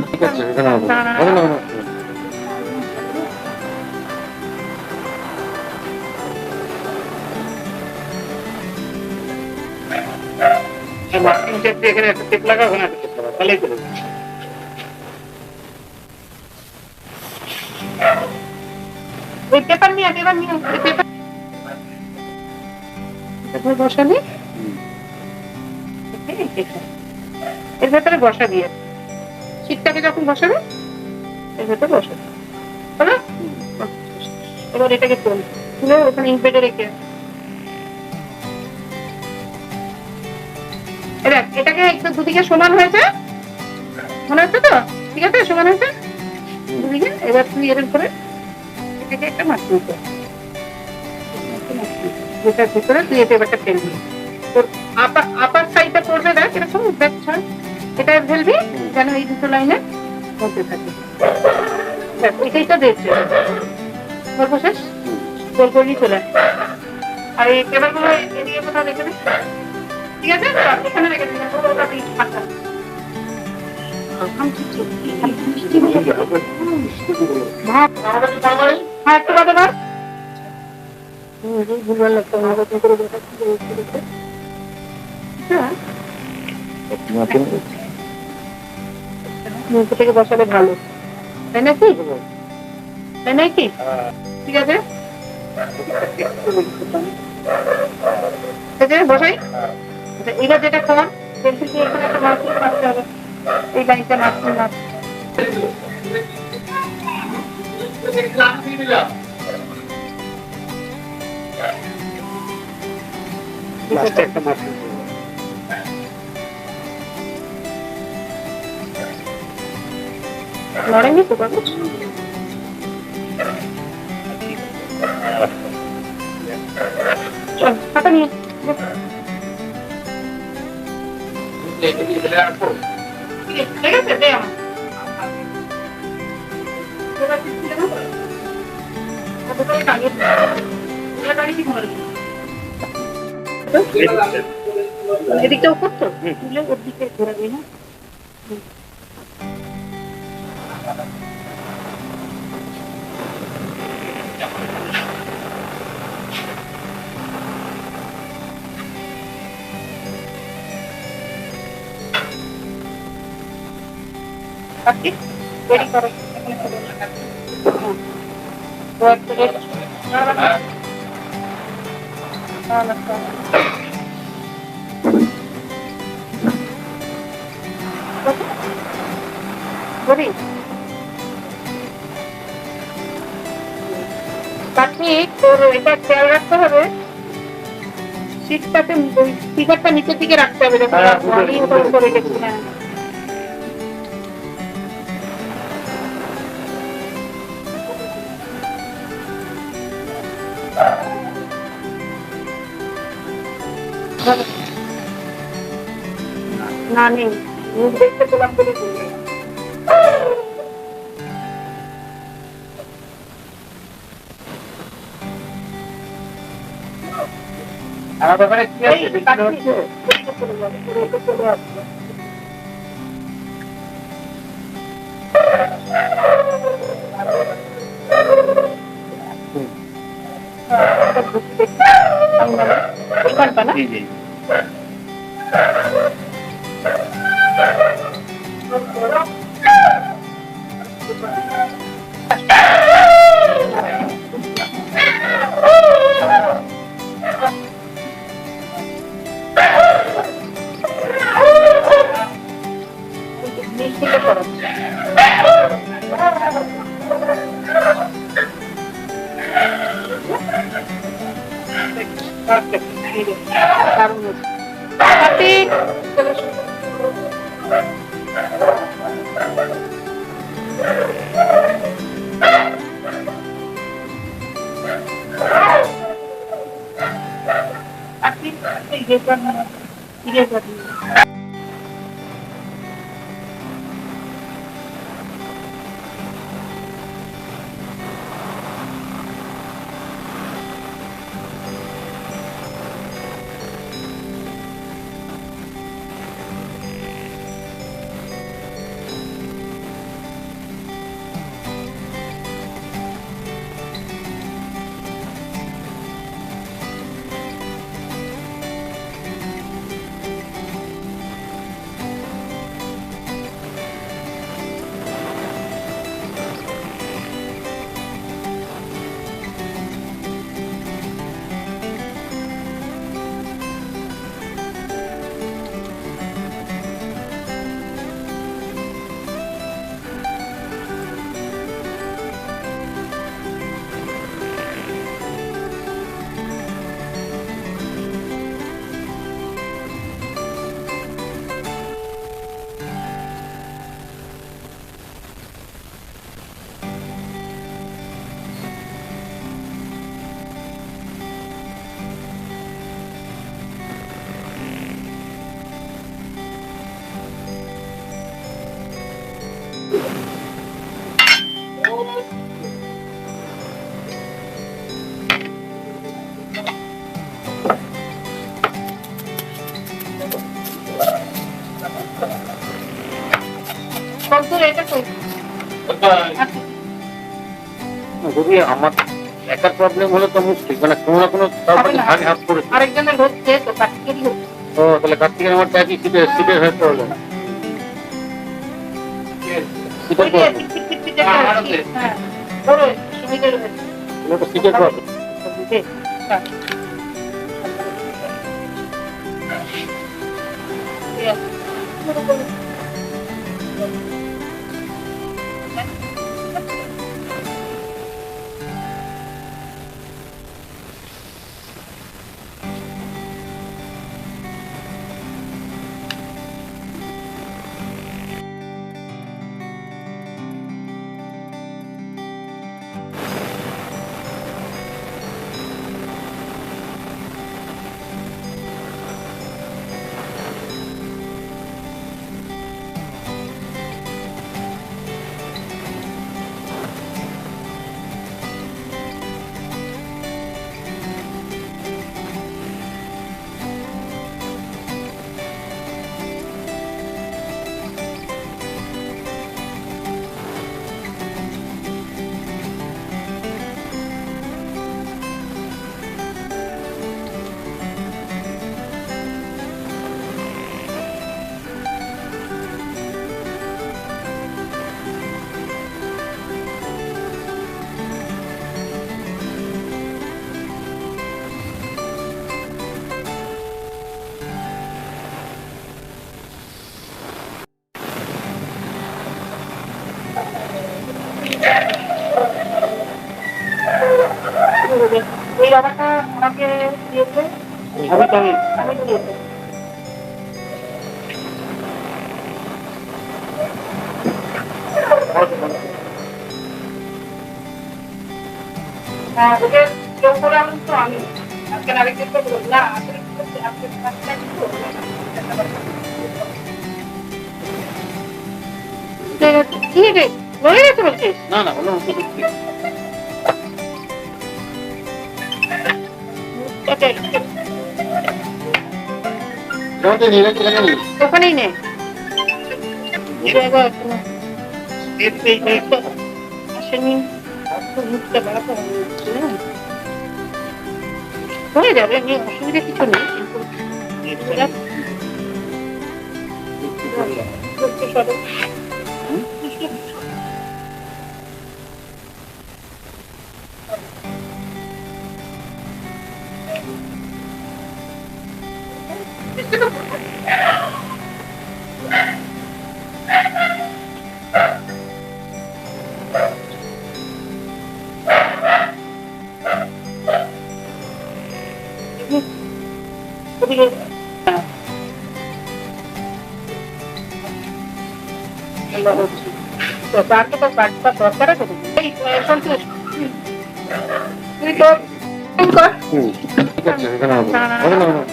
Speaker 3: ঠিক আছে এখানে হবে না না না মার্কিং টেপ দিয়ে এখানে একটা টেপ লাগা ওখানে একটা টেপ লাগা তাহলেই চলে যাবে
Speaker 2: ওই পেপার নিয়ে পেপার বসালি এর ভেতরে বসা দিয়ে শীতটাকে যখন বসাবে এর ভেতরে বসাবে হলো এবার এটাকে তুলে ওখানে ইনভেটে রেখে এটাকে একটু দুদিকে সমান হয়েছে মনে হচ্ছে তো ঠিক আছে সমান হয়েছে দুদিকে এবার তুই এর করে এটাকে একটা মাখিয়ে দে যেটার ভিতরে তুই এই পেপারটা ফেলবি তোর আপার সাইডটা পড়বে দেখ এরকম দেখ ছাড় এটা ফেলবি যেন এই দুটো লাইনে মধ্যে থাকে দেখ এটাই তো দেখছে গল্প শেষ গোল করলি চলে আর এই পেপারগুলো এদিকে কোথাও রেখে দিস ঠিক আছে এখানে রেখে দিস ওটা দিস পাতা হ্যাঁ একটু বাদে ভাত ভুলবার লাগতো থেকে বসালে ভালো তাই নাকি তাই নাকি ঠিক আছে বসাই এবার যেটা কর পেন্সিল দিয়ে এখানে একটা মার্কিং মারতে হবে এই লাইনটা মার্কিং মারতে
Speaker 3: একটা মার্কিং
Speaker 2: লড়াইনি তো কাগজ চল খাতা নিয়ে ঠিক আছে দে এদিকটা উপর তো তুলে ওর দিকে ঘোরাবি না কার্তিক রেডি করো এখানে চলে কার্তিক তোর এটা খেয়াল রাখতে হবে সিটটাতে স্পিকারটা নিচের দিকে রাখতে হবে যখন আমি ওটা করে গেছি হ্যাঁ না নেই দেখতে পেলাম বলে বললে
Speaker 3: আমার ব্যাপারে কি আছে বিক্রি হচ্ছে জি জি
Speaker 2: কার্তিক
Speaker 3: যদি আমার একার প্রবলেম হলে তো মুশকিল মানে কোনো না কোনো ভাগে হাত পড়েছে
Speaker 2: আরেকজনের হচ্ছে তো কার্তিকেরই হচ্ছে
Speaker 3: ও তাহলে কার্তিকের আমার চাকরি সিটের হয়ে পড়লো সিটের
Speaker 2: হ্যাঁ ধরো সুবিধা রয়েছে
Speaker 3: সিটের প্রবলেম
Speaker 2: এই রাবারটা আমাকে দিয়েছে, আমি দিয়েছে। হ্যাঁ, ওকে কেউ করে আমি তো আমি আজকে আরেকজনকে বললাম না আসলে কি করছে, আজকে কাজটা কিন্তু কি রে বলে গেছে বলছিস?
Speaker 3: না না কোনো ওষুধ দিচ্ছি। তোমাদের নিরাজ কেন নেই?
Speaker 2: ওখানেই নে আসেনি, মুখটা বাড়াতে হয়ে যাবে, নিয়ে অসুবিধা কিছু নেই, কিন্তু দরকার আছে সন্তোষ তুই তো কর।
Speaker 3: ঠিক আছে এখানে হবে না, হবে না, হবে না।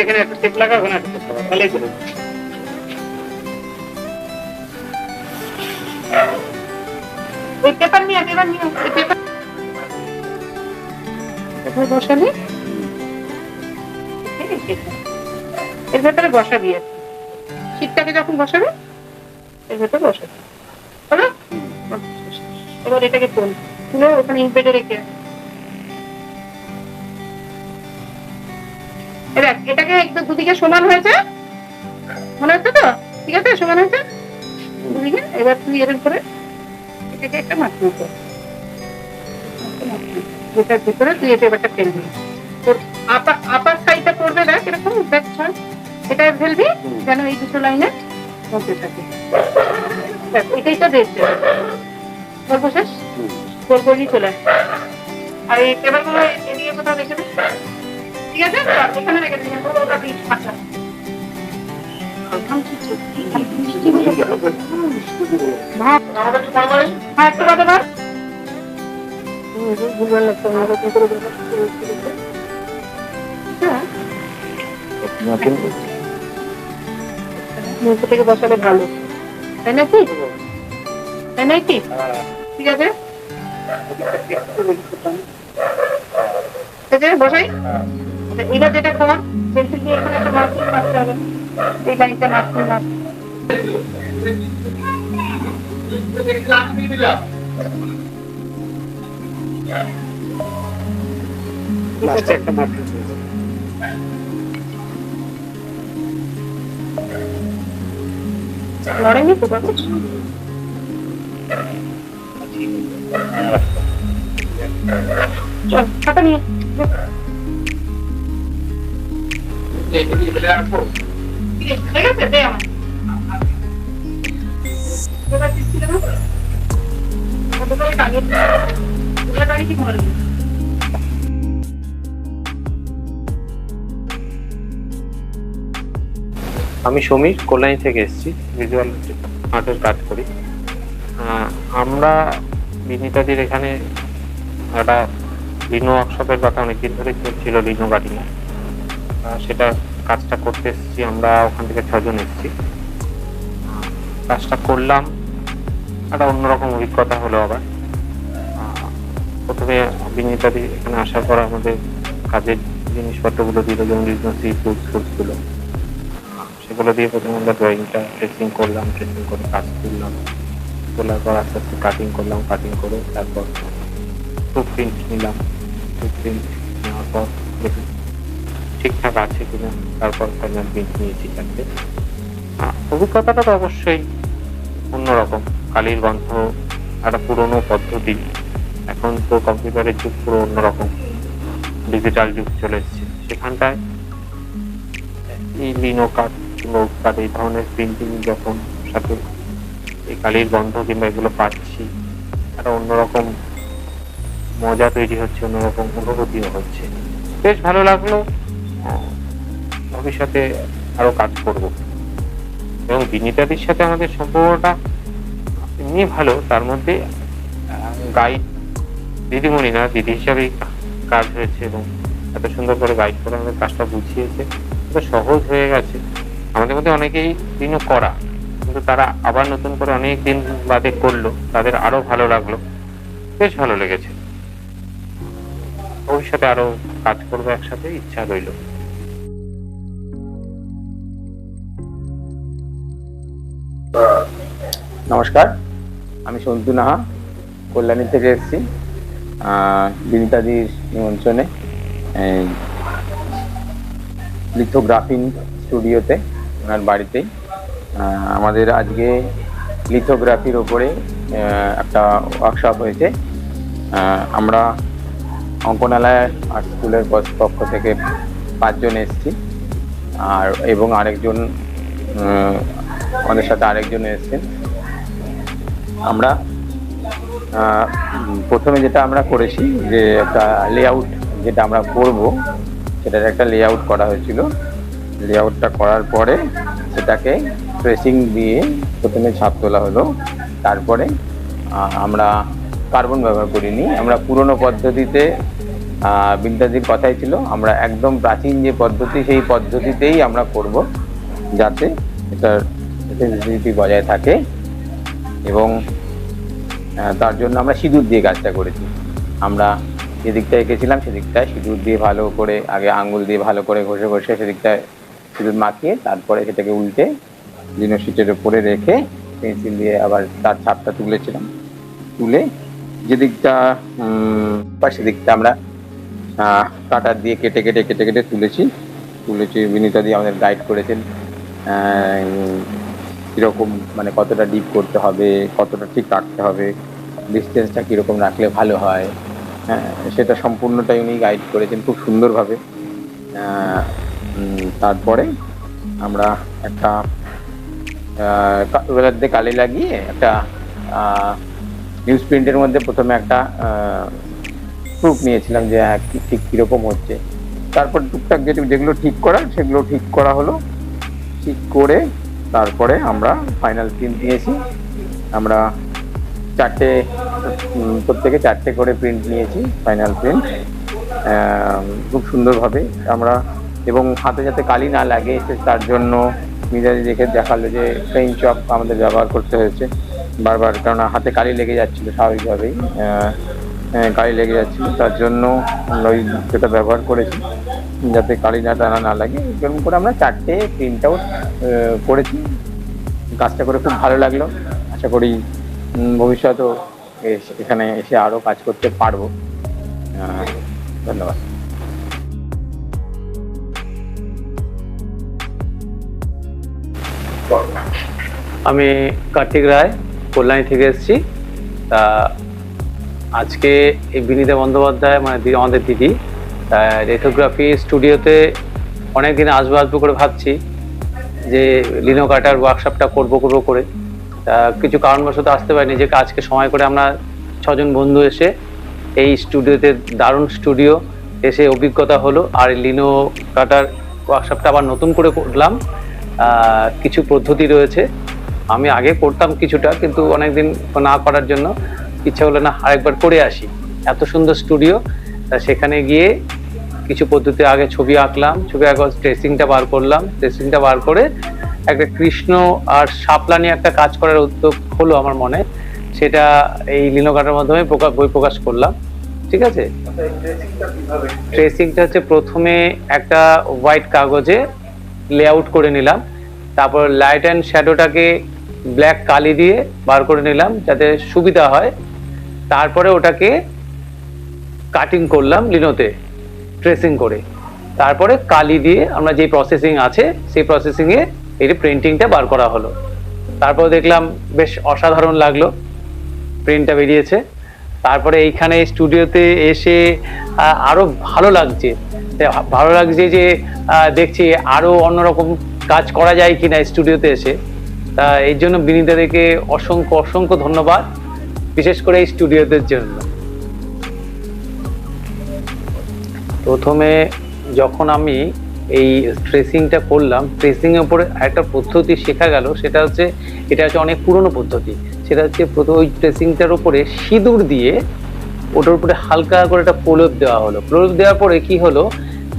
Speaker 3: এখানে একটা টেপ লাগা, ওখানে একটা টেপ লাগা, তাহলেই চলে যাবে।
Speaker 2: ওই পেপার নিয়ে ওই পেপার বসালি এর ভেতরে বসাবি, আর শীতটাকে যখন বসাবে এর ভেতরে বসাবি, হলো? এবার এটাকে তুলে ওখানে ইনপেডে রেখে এটাকে একদম দুদিকে সমান হয়েছে, মনে হচ্ছে তো? ঠিক আছে, সমান হয়েছে দুদিকে। এবার তুই এর উপরে এটাকে একটা মাখিয়ে দে, যেটার ভিতরে তুই এটা এবারটা ফেলবি, তোর আপার সাইডটা পড়বে, দেখ এরকম দেখ, এটা ফেলবি যেন এই দুটো লাইনে মধ্যে থাকে। এটাই তো দেখছে গল্প শেষ, গোল গোলই চলে আসে। আর এই টেবিলগুলো এদিকে কোথাও রেখে দিস, ঠিক আছে? এখানে রেখে দিস, ওটা দিস আচ্ছা। হ্যাঁ একটু কথা বল, ভুলবেন লাগতো নতুন করে নিচে থেকে বসালে ভালো, তাই নাকি? তাই নাকি? ঠিক আছে বসাই। এবার যেটা কর, পেন্সিল দিয়ে এখানে একটা মার্কিং মারতে হবে, এই লাইনটা মার্কিং একটা মার্কিং লড়াই তো বাবু, চল খাতা নিয়ে ঠিক আছে, দে আমার কি করে।
Speaker 3: আমি সমীর, কল্যাণী থেকে এসেছি, ভিজুয়াল আর্টের কাজ করি। আমরা বিনীতাদির এখানে একটা লিনো ওয়ার্কশপের কথা অনেকদিন ধরে চলছিল, লিনো কাটিংয়ে, সেটা কাজটা করতে এসেছি। আমরা ওখান থেকে 6 জন এসেছি, কাজটা করলাম। একটা অন্যরকম অভিজ্ঞতা হলো। আবার প্রথমে বিনীতাদি এখানে আসার পর আমাদের কাজের জিনিসপত্রগুলো দিল, যেমন ফুলসগুলো, সেগুলো দিয়ে প্রথমে আমরা ড্রয়িংটা ট্রেসিং করলাম, ট্রেসিং করে কাজ করলাম, তোলার পর আস্তে আস্তে কাটিং করলাম, কাটিং করে তারপর টুথ প্রিন্ট নিলাম। টুথ প্রিন্ট নেওয়ার পর দেখি ঠিকঠাক আছে কিনা, তারপর ফাইনাল প্রিন্ট নিয়েছি চারটে। অভিজ্ঞতাটা তো অবশ্যই অন্যরকম। কালির গন্ধ, একটা পুরোনো পদ্ধতি। এখন তো কম্পিউটারের যুগ পুরো অন্যরকম, ডিজিটাল যুগ চলে এসেছে। সেখানটায় এই লিনো কার্ড কিংবা কার্ড এই ধরনের প্রিন্টিং যখন সাথে এই কালির গন্ধ কিংবা এগুলো পাচ্ছি, একটা অন্যরকম মজা তৈরি হচ্ছে, অন্যরকম অনুভূতিও হচ্ছে। বেশ ভালো লাগলো। ভবিষ্যতে আরো কাজ করব। এবং বিনীতাদির সাথে আমাদের সম্পর্কটা এমনি ভালো, তার মধ্যে গাইড দিদিমণি না দিদি হিসাবেই কাজ হয়েছে এবং এত সুন্দর করে গাইড করে আমাদের কাজটা বুঝিয়েছে, এত সহজ হয়ে গেছে। আমাদের মধ্যে অনেকেই দিনও করা, কিন্তু তারা আবার নতুন করে অনেক দিন বাদে করলো, তাদের আরো ভালো লাগলো, বেশ ভালো লেগেছে। ভবিষ্যতে আরো কাজ করবো একসাথে, ইচ্ছা রইল।
Speaker 4: নমস্কার, আমি সন্তু নাহা, কল্যাণী থেকে এসেছি বিনীতাদির নিমন্ত্রণে লিথোগ্রাফিং স্টুডিওতে, ওনার বাড়িতেই। আমাদের আজকে লিথোগ্রাফির ওপরে একটা ওয়ার্কশপ হয়েছে। আমরা অঙ্কনালয় আর্ট স্কুলের পক্ষ থেকে 5 জন এসেছি, এবং আরেকজন আমাদের সাথে আরেকজন এসেছেন। আমরা প্রথমে যেটা আমরা করেছি যে একটা লেআউট যেটা আমরা করব, সেটার একটা লেআউট করা হয়েছিল। লেআউটটা করার পরে সেটাকে ট্রেসিং দিয়ে প্রথমে ছাপ তোলা হলো। তারপরে আমরা কার্বন ব্যবহার করিনি, আমরা পুরনো পদ্ধতিতে, বিনীতাদির কথাই ছিল আমরা একদম প্রাচীন যে পদ্ধতি সেই পদ্ধতিতেই আমরা করব, যাতে এটার সেন্সিটিভিটি বজায় থাকে। এবং তার জন্য আমরা সিঁদুর দিয়ে কাজটা করেছি। আমরা যেদিকটা এঁকেছিলাম সেদিকটায় সিঁদুর দিয়ে ভালো করে, আগে আঙুল দিয়ে ভালো করে ঘষে ঘষে সেদিকটায় সিঁদুর মাখিয়ে তারপরে সেটাকে উল্টে লিনো শিটের উপরে রেখে পেন্সিল দিয়ে আবার তার ছাপটা তুলেছিলাম। তুলে যেদিকটা সেদিকটা আমরা কাটার দিয়ে কেটে কেটে কেটে কেটে তুলেছি। বিনীতাদি আমাদের গাইড করেছেন কীরকম, মানে কতটা ডিপ করতে হবে, কতটা ঠিক রাখতে হবে, ডিস্টেন্সটা কীরকম রাখলে ভালো হয়, সেটা সম্পূর্ণটাই উনি গাইড করেছেন খুব সুন্দরভাবে। তারপরে আমরা একটা রোলার দিয়ে কালি লাগিয়ে একটা নিউজ প্রিন্টের মধ্যে প্রথমে একটা প্রুফ নিয়েছিলাম যে হ্যাঁ ঠিক কীরকম হচ্ছে। তারপর টুকটাক যেগুলো ঠিক করার সেগুলো ঠিক করা হলো। ঠিক করে তারপরে আমরা ফাইনাল প্রিন্ট নিয়েছি। আমরা প্রত্যেকে 4টে করে প্রিন্ট নিয়েছি, ফাইনাল প্রিন্ট খুব সুন্দরভাবে আমরা। এবং হাতে যাতে কালি না লাগে তার জন্য মিজাজি দেখে দেখালো যে পেইন্ট চক আমাদের ব্যবহার করতে হয়েছে বারবার, কেননা হাতে কালি লেগে যাচ্ছিলো, স্বাভাবিকভাবেই কালি লেগে যাচ্ছিলো, তার জন্য আমরা ওই সেটা ব্যবহার করেছি যাতে কালি টানা না লাগে। এরকম করে আমরা 4টে প্রিন্ট আউট করেছি। কাজটা করে খুব ভালো লাগলো। আশা করি ভবিষ্যতেও এখানে এসে আরও কাজ করতে পারবো। ধন্যবাদ।
Speaker 5: আমি কার্তিক রায়, কল্যাণী থেকে এসেছি। তা আজকে এই বিনীতা বন্দ্যোপাধ্যায় মানে আমাদের দিদি লিথোগ্রাফি স্টুডিওতে অনেকদিন আসবো করে ভাবছি যে লিনো কাটার ওয়ার্কশপটা করবো করে। তা কিছু কারণবশত আসতে পারিনি। নিজেকে আজকে সময় করে আমরা 6 জন বন্ধু এসে এই স্টুডিওতে, দারুণ স্টুডিও, এসে অভিজ্ঞতা হলো। আর লিনো কাটার ওয়ার্কশপটা আবার নতুন করে করলাম। কিছু পদ্ধতি রয়েছে, আমি আগে করতাম কিছুটা, কিন্তু অনেকদিন না করার জন্য ইচ্ছা হলো না আরেকবার করে আসি। এত সুন্দর স্টুডিও, সেখানে গিয়ে কিছু পদ্ধতি আগে ছবি আঁকলাম, ছবি আঁকা ট্রেসিংটা বার করলাম, ট্রেসিংটা বার করে একটা কৃষ্ণ আর শাপলা নিয়ে একটা কাজ করার উদ্যোগ হলো আমার মনে। সেটা এই লিনো কাটার মাধ্যমে বই প্রকাশ করলাম। ঠিক আছে, ট্রেসিংটা হচ্ছে প্রথমে একটা হোয়াইট কাগজে লেআউট করে নিলাম, তারপর লাইট অ্যান্ড শ্যাডোটাকে ব্ল্যাক কালি দিয়ে বার করে নিলাম যাতে সুবিধা হয়। তারপরে ওটাকে কাটিং করলাম লিনোতে ট্রেসিং করে, তারপরে কালি দিয়ে আমরা যে প্রসেসিং আছে সেই প্রসেসিংয়ে এই প্রিন্টিংটা বার করা হলো। তারপর দেখলাম বেশ অসাধারণ লাগলো, প্রিন্টটা বেরিয়েছে। তারপরে এইখানে স্টুডিওতে এসে আরো ভালো লাগছে যে দেখছি আরো অন্যরকম কাজ করা যায় কিনা স্টুডিওতে এসে। তা এই জন্য বিনীতাদেরকে অসংখ্য অসংখ্য ধন্যবাদ, বিশেষ করে এই স্টুডিওদের জন্য। প্রথমে যখন আমি এই ট্রেসিংটা করলাম, ট্রেসিং এর উপরে একটা পদ্ধতি শেখা গেল, সেটা হচ্ছে অনেক পুরনো পদ্ধতি। সেটা হচ্ছে প্রথম ওই ট্রেসিংটার উপরে সিঁদুর দিয়ে ওটার উপরে হালকা করে একটা প্রলেপ দেওয়া হলো। প্রলেপ দেওয়ার পরে কি হলো,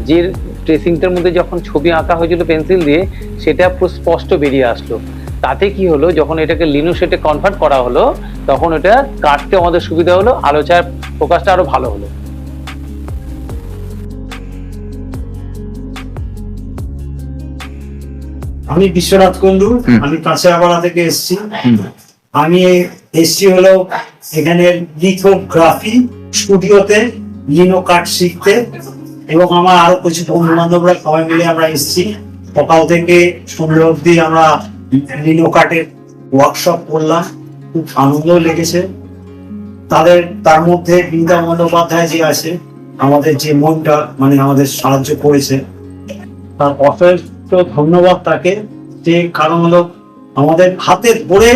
Speaker 5: যে ট্রেসিংটার মধ্যে যখন ছবি আঁকা হয়েছিল পেন্সিল দিয়ে, সেটা পুরো স্পষ্ট বেরিয়ে আসলো। তাতে কি হলো, যখন এটাকে লিনো শেটে কনভার্ট করা হলো, তখন এটা কাটতে আমাদের সুবিধা হলো, আলোচার ফোকাসটা আরো ভালো হলো।
Speaker 6: আমি বিশ্বনাথ কুন্ডু, আমি কাঁচরাপাড়া থেকে এসেছি। আমি এসেছি হলো এখানে লিথোগ্রাফি স্টুডিওতে লিনো কাট শিখতে, এবং আমার আরো কিছু বন্ধু বান্ধবরা সবাই মিলে আমরা এসেছি। সকাল থেকে সন্ধ্যে অব্দি আমরা লিনো কাটের ওয়ার্কশপ করলাম, খুব আনন্দ লেগেছে। তার মধ্যে বিনীতা বন্দ্যোপাধ্যায় যে আছে, আমাদের যে মনটা মানে আমাদের সাহায্য করেছে, তার অশেষ ধন্যবাদ তাকে। যে কারণ হলো আমাদের হাতের ধরে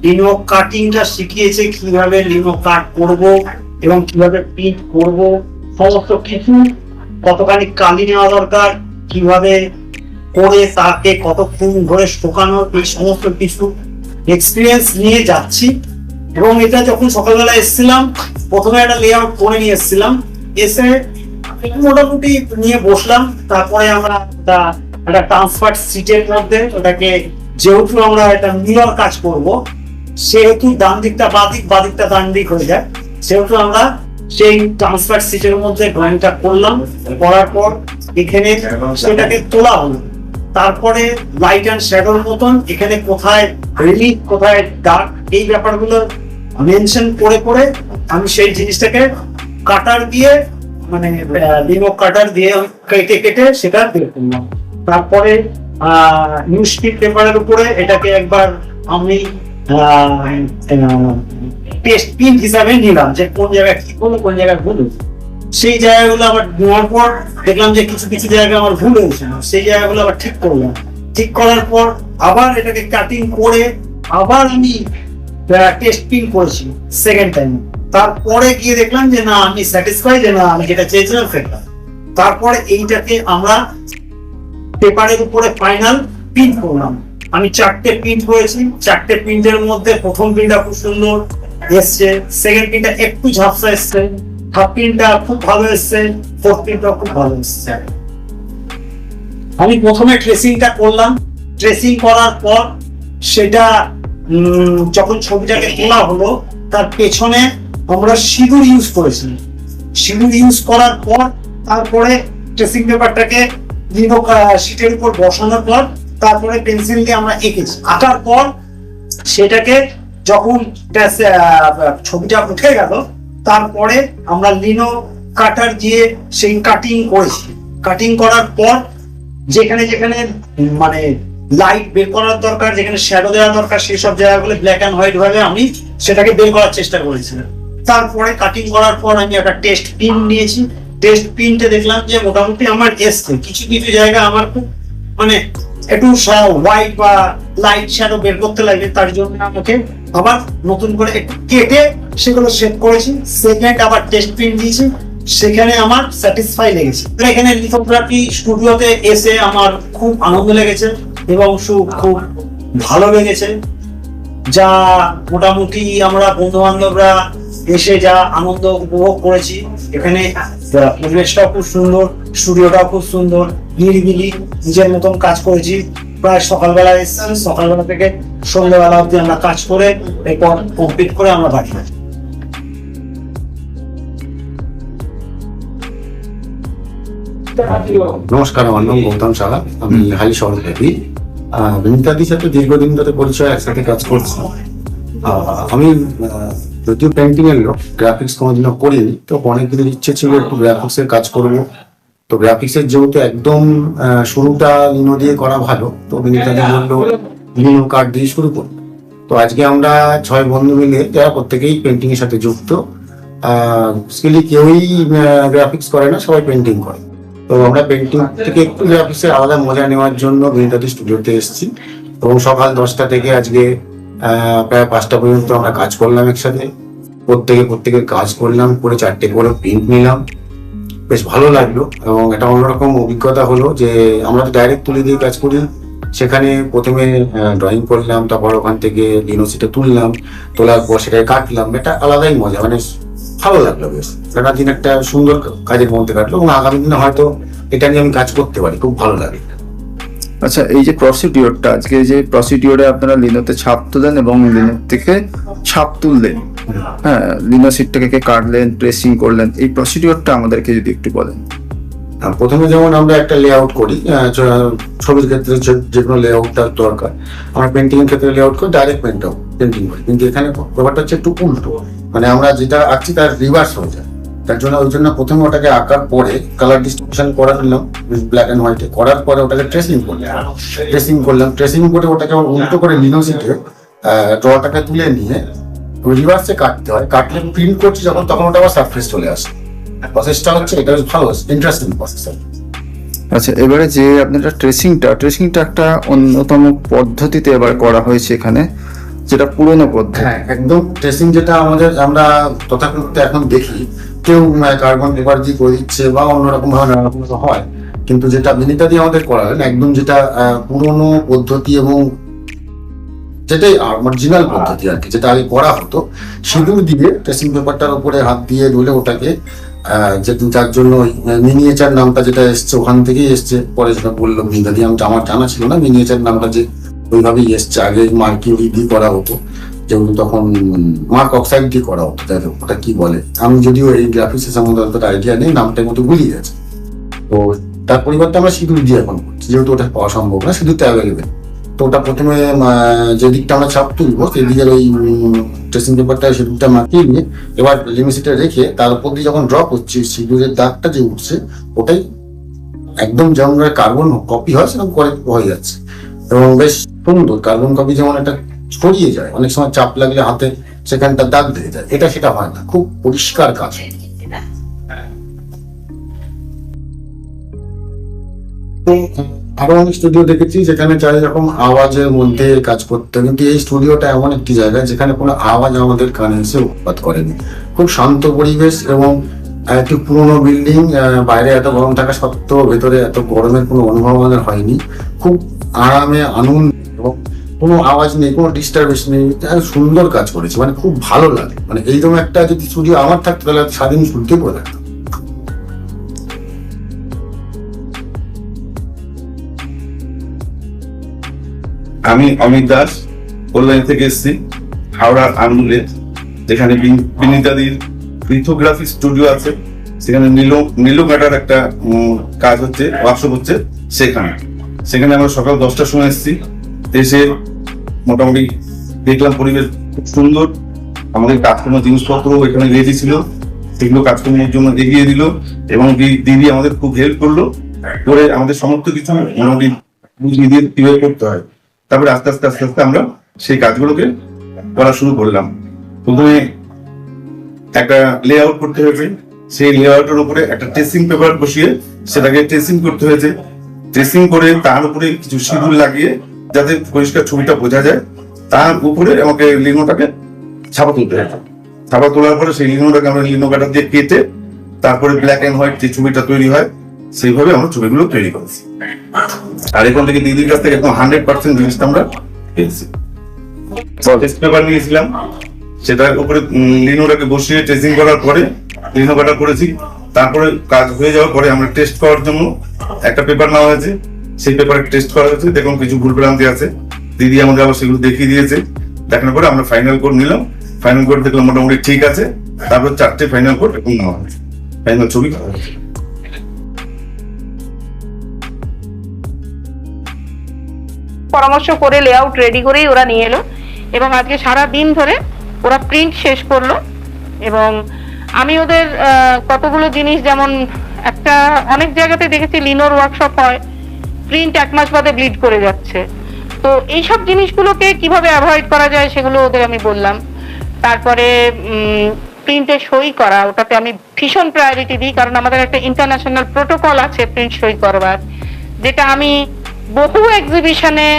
Speaker 6: লিনো কাটিংটা শিখিয়েছে, কিভাবে লিনো কাট করব এবং কিভাবে প্রিন্ট করব, সমস্ত কিছু, কতখানি কালি নেওয়া দরকার, কিভাবে করে তাকে কতক্ষণ ধরে শুকানো, এই সমস্ত কিছু এক্সপিরিয়েন্স নিয়ে যাচ্ছি। এবং এটা যখন সকালবেলা এসেছিলাম, প্রথমে একটা লেআউট করে নিয়ে এসেছিলাম, এসে মোটামুটি নিয়ে বসলাম। তারপরে আমরা একটা ট্রান্সফার সিটের মধ্যে ওটাকে, যেহেতু আমরা একটা মিরর কাজ করব, সেহেতু ডান দিকটা বাদিক, বাদিকটা ডান দিক হয়ে যায়, সেহেতু আমরা সেই ট্রান্সফার সিটের মধ্যে ড্রয়িংটা করলাম। করার পর এখানে সেটাকে তোলা হলো। তারপরে লাইট অ্যান্ড শ্যাডোর মতন এখানে কোথায় রিলিফ, কোথায় ডার্ক, এই ব্যাপারগুলো মেনশন করে করে আমি সেই জিনিসটাকে কাটার দিয়ে, মানে লিনো কাটার দিয়ে কেটে কেটে সেটা বের করলাম। তারপরে নিউজ পেপারের উপরে এটাকে একবার আমি টেস্ট পিন হিসাবে নিলাম, যে কোন জায়গায় কি করলো, কোন জায়গায় ভুল। সেই জায়গাগুলো আবার নেওয়ার পর দেখলাম যে কিছু কিছু জায়গায় আমার ভুল হয়েছিল, সেই জায়গাগুলো আবার ঠিক করলাম। ঠিক করার পর আবার এটাকে কাটিং করে আবার আমি টেস্ট পিন করেছি সেকেন্ড টাইম। তারপরে গিয়ে দেখলাম যে না, আমি স্যাটিসফাই, যে না আমি যেটা চেয়েছিলাম সেটা। তারপরে এইটাকে আমরা পেপারের উপরে ফাইনাল প্রিন্ট করলাম। আমি 4টে প্রিন্ট করেছি। 4টে প্রিন্টের মধ্যে প্রথম প্রিন্টটা খুব সুন্দর এসছে, সেকেন্ড প্রিন্টটা একটু ঝাপসা এসছে, থার্ড প্রিন্টটা খুব ভালো এসছে, ফোর্থ প্রিন্টটা খুব ভালো এসছে। আমি প্রথমে ট্রেসিংটা করলাম। ট্রেসিং করার পর সেটা যখন ছবিটাকে তোলা হলো, তার পেছনে আমরা সিঁদুর ইউজ করেছি। সিঁদুর ইউজ করার পর তারপরে ট্রেসিং পেপারটাকে লিনো শিটের উপর বসানোর পর তারপরে পেন্সিল দিয়ে আমরা এঁকেছি। আঁকার পর সেটাকে যখন ছবিটা উঠে গেল, তারপরে আমরা লিনো কাটার দিয়ে সেই কাটিং করেছি। কাটিং করার পর যেখানে যেখানে মানে লাইট বের করার দরকার, যেখানে শ্যাডো দেওয়া দরকার, সেই সব জায়গাগুলো ব্ল্যাক অ্যান্ড হোয়াইট ভাবে আমি সেটাকে বের করার চেষ্টা করেছিলাম। তারপরে কাটিং করার পর আমি একটা টেস্ট পিন নিয়েছি। টেস্ট পিনটা দেখলাম যে মোটামুটি আমার এসছে। কিছু কিছু জায়গা আমার খুব মানে একটু হোয়াইট বা লাইট শ্যাডো বের করতে লাগে, তার জন্য আমাকে আবার নতুন করে একটু কেটে সেগুলো সেট করেছি। সেকেন্ড আবার টেস্ট পিন দিয়েছি, সেখানে আমার স্যাটিসফাই লেগেছে। এখানে লিথোগ্রাফি স্টুডিওতে এসে আমার খুব আনন্দ লেগেছে এবং খুব ভালো লেগেছে। যা মোটামুটি আমরা বন্ধু বান্ধবরা এসে যা আনন্দ উপভোগ করেছি। এখানে পরিবেশটাও খুব সুন্দর, স্টুডিওটাও খুব সুন্দর, নিরিবিলি নিজের মতন কাজ করেছি। প্রায় সকালবেলা এসেছি, সকালবেলা থেকে সন্ধ্যাবেলা অবধি আমরা কাজ করে এরপর কমপ্লিট করে আমরা বাড়ি যাই।
Speaker 7: নমস্কার, আমার নাম গৌতম সাহা, আমি হালি শহর থাকি। বিনীতাদির সাথে দীর্ঘদিন ধরে পরিচয়, একসাথে কাজ করছি। আমি যদিও পেন্টিং এর লোক, গ্রাফিক্স কোনোদিনও করিনি, তো অনেকদিনের ইচ্ছে ছিল একটু গ্রাফিক্স এর কাজ করবো। তো গ্রাফিক্স এর যেহেতু একদম শুরুটা লিনো দিয়ে করা ভালো, তো বিনীতাদি বললো লিনো কার্ড দিয়ে শুরু করবো। তো আজকে আমরা 6 বন্ধু মিলে, যারা প্রত্যেকেই পেন্টিং এর সাথে যুক্ত, স্কিলি কেউই গ্রাফিক্স করে না, সবাই পেন্টিং করে। তো আমরা পেন্টিং থেকে একটু গ্রাফিক্সের আলাদা মজা নেওয়ার জন্য বিনীতাদি স্টুডিওতে এসেছি এবং সকাল 10টা থেকে আজকে প্রায় 5টা পর্যন্ত আমরা কাজ করলাম একসাথে। প্রত্যেকের কাজ করলাম, করে 4টে করে প্রিন্ট নিলাম। বেশ ভালো লাগলো এবং একটা অন্যরকম অভিজ্ঞতা হলো যে আমরা তো ডাইরেক্ট তুলে দিয়ে কাজ করি। সেখানে প্রথমে ড্রয়িং করলাম, তারপর ওখান থেকে লিনোসিটে তুললাম, তোলার পর সেটাকে কাটলাম। এটা আলাদাই মজা, মানে ভালো লাগলো। বেশ সারা দিন একটা সুন্দর কাজের মধ্যে কাটলো এবং আগামী দিনে হয়তো এটা নিয়ে আমি কাজ করতে পারি, খুব ভালো লাগে।
Speaker 1: আচ্ছা, এই যে প্রসিডিওরটা, আজকে যে প্রসিডিওরে আপনারা লিনোতে ছাপ তুলেন এবং লিনো থেকে ছাপ তুললেন, হ্যাঁ, লিনো সিটটাকে কাটলেন, ট্রেসিং করলেন, এই প্রসিডিওরটা আমাদেরকে যদি একটু বলেন।
Speaker 7: প্রথমে যেমন আমরা একটা লেআউট করি, ছবির ক্ষেত্রে যে কোনো লেআউটটা দরকার, আমরা পেন্টিং এর ক্ষেত্রে লেআউট করি, ডাইরেক্ট পেন্টিং করি। কিন্তু এখানে ব্যাপারটা হচ্ছে একটু উল্টো, মানে আমরা যেটা আঁকছি তার রিভার্স হয়ে যায়। ওই জন্য প্রথমে ওটাকে আঁকার পরে কালার ডিস্ট্রিবিউশন করে নিলাম ব্ল্যাক অ্যান্ড হোয়াইটে, করার পরে ওটাকে ট্রেসিং করলাম। ট্রেসিং করে ওটাকে উল্টো করে লিনোসিটে ড্রটাকে তুলে নিয়ে রিভার্সে কাটতে হয়। কাটলে প্রিন্ট করছি যখন, তখন ওটা আবার সারফেস চলে আসে। প্রসেসটা হচ্ছে এটা ভালো, ইন্টারেস্টিং প্রসেস।
Speaker 1: আচ্ছা, এবারে যে আপনারা ট্রেসিংটা একটা অন্যতম পদ্ধতিতে এবার করা হয়েছে এখানে, যেটা পুরনো পদ্ধতি।
Speaker 7: হ্যাঁ, একদম ট্রেসিং যেটা আমরা তথাকথিত এখন দেখি, কেউ কার্বন পেপার দিয়ে করে দিচ্ছে বা অন্যরকম ভাবে নানা রকম হয়, কিন্তু যেটা বিনীতা দিয়ে আমাদের করালেন একদম যেটা পুরনো পদ্ধতি এবং যেটাই অরিজিনাল পদ্ধতি আর কি, যেটা আগে করা হতো, সিঁদুর দিয়ে ট্রেসিং পেপারটার উপরে হাত দিয়ে ধুলে ওটাকে যার জন্য মিনিয়েচার নামটা যেটা এসছে ওখান থেকেই এসছে। পরে যেটা বললো বিনীতা দিয়ে, আমার জানা ছিল না মিনিয়েচার নামটা যে ওইভাবেই এসছে। আগে মার্কিউরি দিয়ে করা হতো, যেগুলো তখন মার্ক অক্সাইড দিয়ে করা হতো, তাই ওটা কি বলে, আমি যদিও এই গ্রাফিক্সের সম্বন্ধে অতটা আইডিয়া নেই, নামটার মতো ভুলিয়ে গেছে। তো তার পরিবর্তে আমরা সিঁদুর দিয়ে এখন করছি, যেহেতু ওটা পাওয়া সম্ভব না, সিঁদুরটা অ্যাভেলেবেল। তো ওটা প্রথমে যে দিকটা আমরা ছাপ তুলবো সেই দিকের ওই ট্রেসিং পেপারটা সিঁদুরটা মাখিয়ে নিয়ে এবার লিমিসিটে রেখে তার উপর দিয়ে যখন ড্র করছি, সিঁদুরের দাগটা যে উঠছে ওটাই একদম যেমন কার্বন কপি হয় সেরকম করে হয়ে যাচ্ছে এবং বেশ সুন্দর। কার্বন কপি যেমন একটা ছড়িয়ে যায়, অনেক সময় চাপ লাগলে হাতে সেখানটা দাগ দিয়ে যায়, এটা সেটা হয় না, খুব পরিষ্কার কাজ। আরো অনেক স্টুডিও দেখেছি যেখানে চাই এরকম আওয়াজের মধ্যে কাজ করতে, কিন্তু এই স্টুডিওটা এমন একটি জায়গা যেখানে কোনো আওয়াজ আমাদের কানে এসে উৎপাত করেনি। খুব শান্ত পরিবেশ এবং একটি পুরোনো বিল্ডিং, বাইরে এত গরম থাকা সত্ত্বেও ভেতরে এত গরমের কোনো অনুভব আমাদের হয়নি। খুব আরামে আনন্দ এবং কোনো আওয়াজ নেই, কোনো ডিস্টার্বেন্স নেই, সুন্দর কাজ করেছে, মানে খুব ভালো লাগে। মানে এইরকম একটা যদি স্টুডিও আমার থাকতো তাহলে স্বাধীন শুনতে পড়ে থাকতো।
Speaker 8: আমি অমিত দাস, কল্যাণ থেকে এসেছি, হাওড়ার আন্দুলে, যেখানে বিনীতাদির লিথোগ্রাফি স্টুডিও আছে। সেখানে নীলো কাটার একটা কাজ হচ্ছে, ওয়ার্কশপ হচ্ছে। সেখানে আমরা সকাল 10টার সময় এসেছি। এসে মোটামুটি দেখলাম পরিবেশ খুব সুন্দর। আমাদের কাজকর্মের জিনিসপত্র এখানে রেডি ছিল, সেগুলো কাজকর্মের জন্য এগিয়ে দিল এবং দিদি আমাদের খুব হেল্প করলো, করে আমাদের সমস্ত কিছু মোটামুটি বুঝিয়ে দিয়ে কিভাবে করতে হয়। তারপরে আস্তে আস্তে আমরা সেই কাজগুলোকে করা শুরু করলাম। প্রথমে একটা লেআউট করতে হয়েছে, সেই লেআউটের উপরে একটা ট্রেসিং পেপার বসিয়ে সেটাকে ট্রেসিং করতে হয়েছে। ট্রেসিং করে তার উপরে কিছু সিঁদুর লাগিয়ে যাতে পরিষ্কার ছবিটা বোঝা যায়, তার উপরে আমাকে লিনোটাকে ছাপা তুলতে হয়েছে। ছাপা তোলার পরে সেই লিনোটাকে আমরা লিনো কাটার দিয়ে কেটে তারপরে ব্ল্যাক অ্যান্ড হোয়াইট যে ছবিটা তৈরি হয় সেইভাবে আমরা ছবিগুলো তৈরি করেছি। আর এখান থেকে দিদির কাছ থেকে একদম 100% জিনিসটা আমরা পেয়েছি। টেস্ট পেপার নিয়েছিলাম, সেটার উপরে লিনোটাকে বসিয়ে ট্রেসিং করার পরে লিনো কাটা করেছি। তারপরে কাজ হয়ে যাওয়ার পরে আমরা টেস্ট করার জন্য একটা পেপার নেওয়া হয়েছে, সেই পেপারে টেস্ট করা হয়েছে। দেখুন কিছু ভুল ভ্রান্তি আছে, দিদি আমাদের আবার সেগুলো দেখিয়ে দিয়েছে। দেখানোর পরে আমরা ফাইনাল কোড নিলাম, ফাইনাল কোড দেখলাম মোটামুটি ঠিক আছে। তারপর 4টে ফাইনাল কোড এবং নেওয়া হয়েছে, ফাইনাল ছবি করা হয়েছে।
Speaker 9: পরামর্শ করে লেআউট রেডি করেই ওরা নিয়ে এলো এবং আজকে সারা দিন ধরে ওরা প্রিন্ট শেষ করলো। এবং আমি ওদের কতগুলো জিনিস, যেমন একটা অনেক জায়গাতে দেখেছি লিনোর ওয়ার্কশপ হয়, প্রিন্ট 1 মাস বাদে ব্লিড করে যাচ্ছে। তো এইসব জিনিসগুলোকে কিভাবে অ্যাভয়েড করা যায় সেগুলো ওদের আমি বললাম। তারপরে প্রিন্টে সই করা, ওটাতে আমি ভীষণ প্রায়োরিটি দিই, কারণ আমাদের একটা ইন্টারন্যাশনাল প্রোটোকল আছে প্রিন্ট সই করবার, যেটা আমি বহু এক্সিবিশনে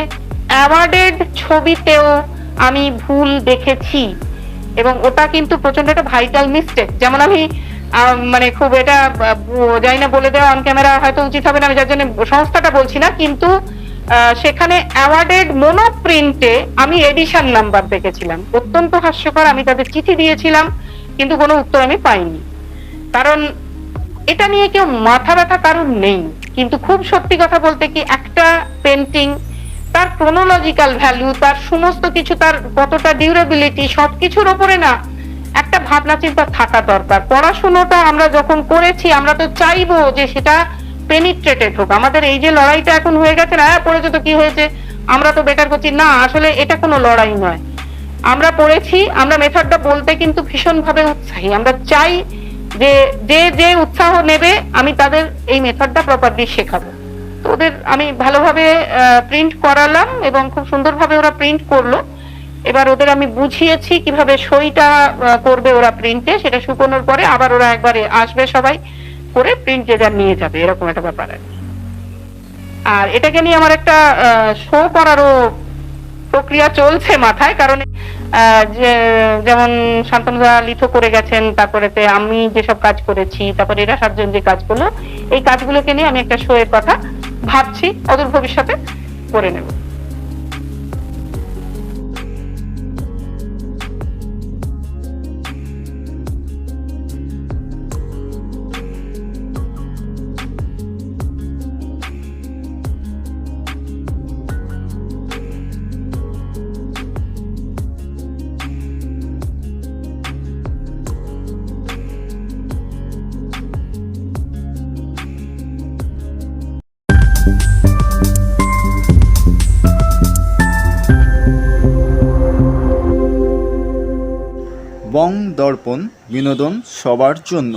Speaker 9: অ্যাওয়ার্ডেড ছবিতেও আমি ভুল দেখেছি, এবং ওটা কিন্তু প্রচন্ড একটা ভাইটাল মিস্টেক। যেমন আমি মানে খুব এটা জানি না, বলে দেওয়া অন ক্যামেরা হয়তো উচিত হবে না, আমি যার জন্য সংস্থাটা বলছি না, কিন্তু সেখানে অ্যাওয়ার্ডেড মোনো প্রিন্টে আমি এডিশন নাম্বার দেখেছিলাম। অত্যন্ত হাস্যকর। আমি তাদের চিঠি দিয়েছিলাম, কিন্তু কোনো উত্তর আমি পাইনি। কারণ এটা নিয়ে কেউ মাথা ব্যথা কারণ নেই, কিন্তু খুব সত্যি কথা বলতে কি, একটা পেন্টিং তার ক্রোনোলজিক্যাল ভ্যালু, তার সমস্ত কিছু, তার কতটা ডিউরেবিলিটি, সবকিছুর ওপরে না একটা ভাবনা চিন্তা থাকা দরকার। পড়াশোনাটা আমরা যখন করেছি, আমরা তো চাইবো যে সেটা পেনিট্রেটেড হোক। আমাদের এই যে লড়াইটা এখন হয়ে গেছে না, পড়েছে তো কি হয়েছে, আমরা তো বেটার করছি না, আসলে এটা কোনো লড়াই নয়। আমরা পড়েছি, আমরা মেথডটা বলতে কিন্তু ভীষণ ভাবে উৎসাহী। আমরা চাই যে যে যে উৎসাহ নেবে আমি তাদের এই মেথডটা প্রপারলি শেখাবো। তো ওদের আমি ভালোভাবে প্রিন্ট করালাম এবং খুব সুন্দরভাবে ওরা প্রিন্ট করলো। এবার ওদের আমি বুঝিয়েছি কিভাবে সইটা করবে ওরা প্রিন্টে, সেটা শুকানোর পরে আবার ওরা একবারে আসবে সবাই করে প্রিন্ট যে যার নিয়ে যাবে, এরকম একটা ব্যাপার আর কি। আর এটাকে নিয়ে আমার একটা শো করারও প্রক্রিয়া চলছে মাথায়, কারণ যেমন শান্তনুদা লিথো করে গেছেন, তারপরেতে আমি যেসব কাজ করেছি, তারপরে এরা 7 জন যে কাজ করলো, এই কাজগুলোকে নিয়ে আমি একটা শো এর কথা ভাবছি, অদূর ভবিষ্যতে করে নেব।
Speaker 1: বং দর্পণ, বিনোদন সবার জন্য।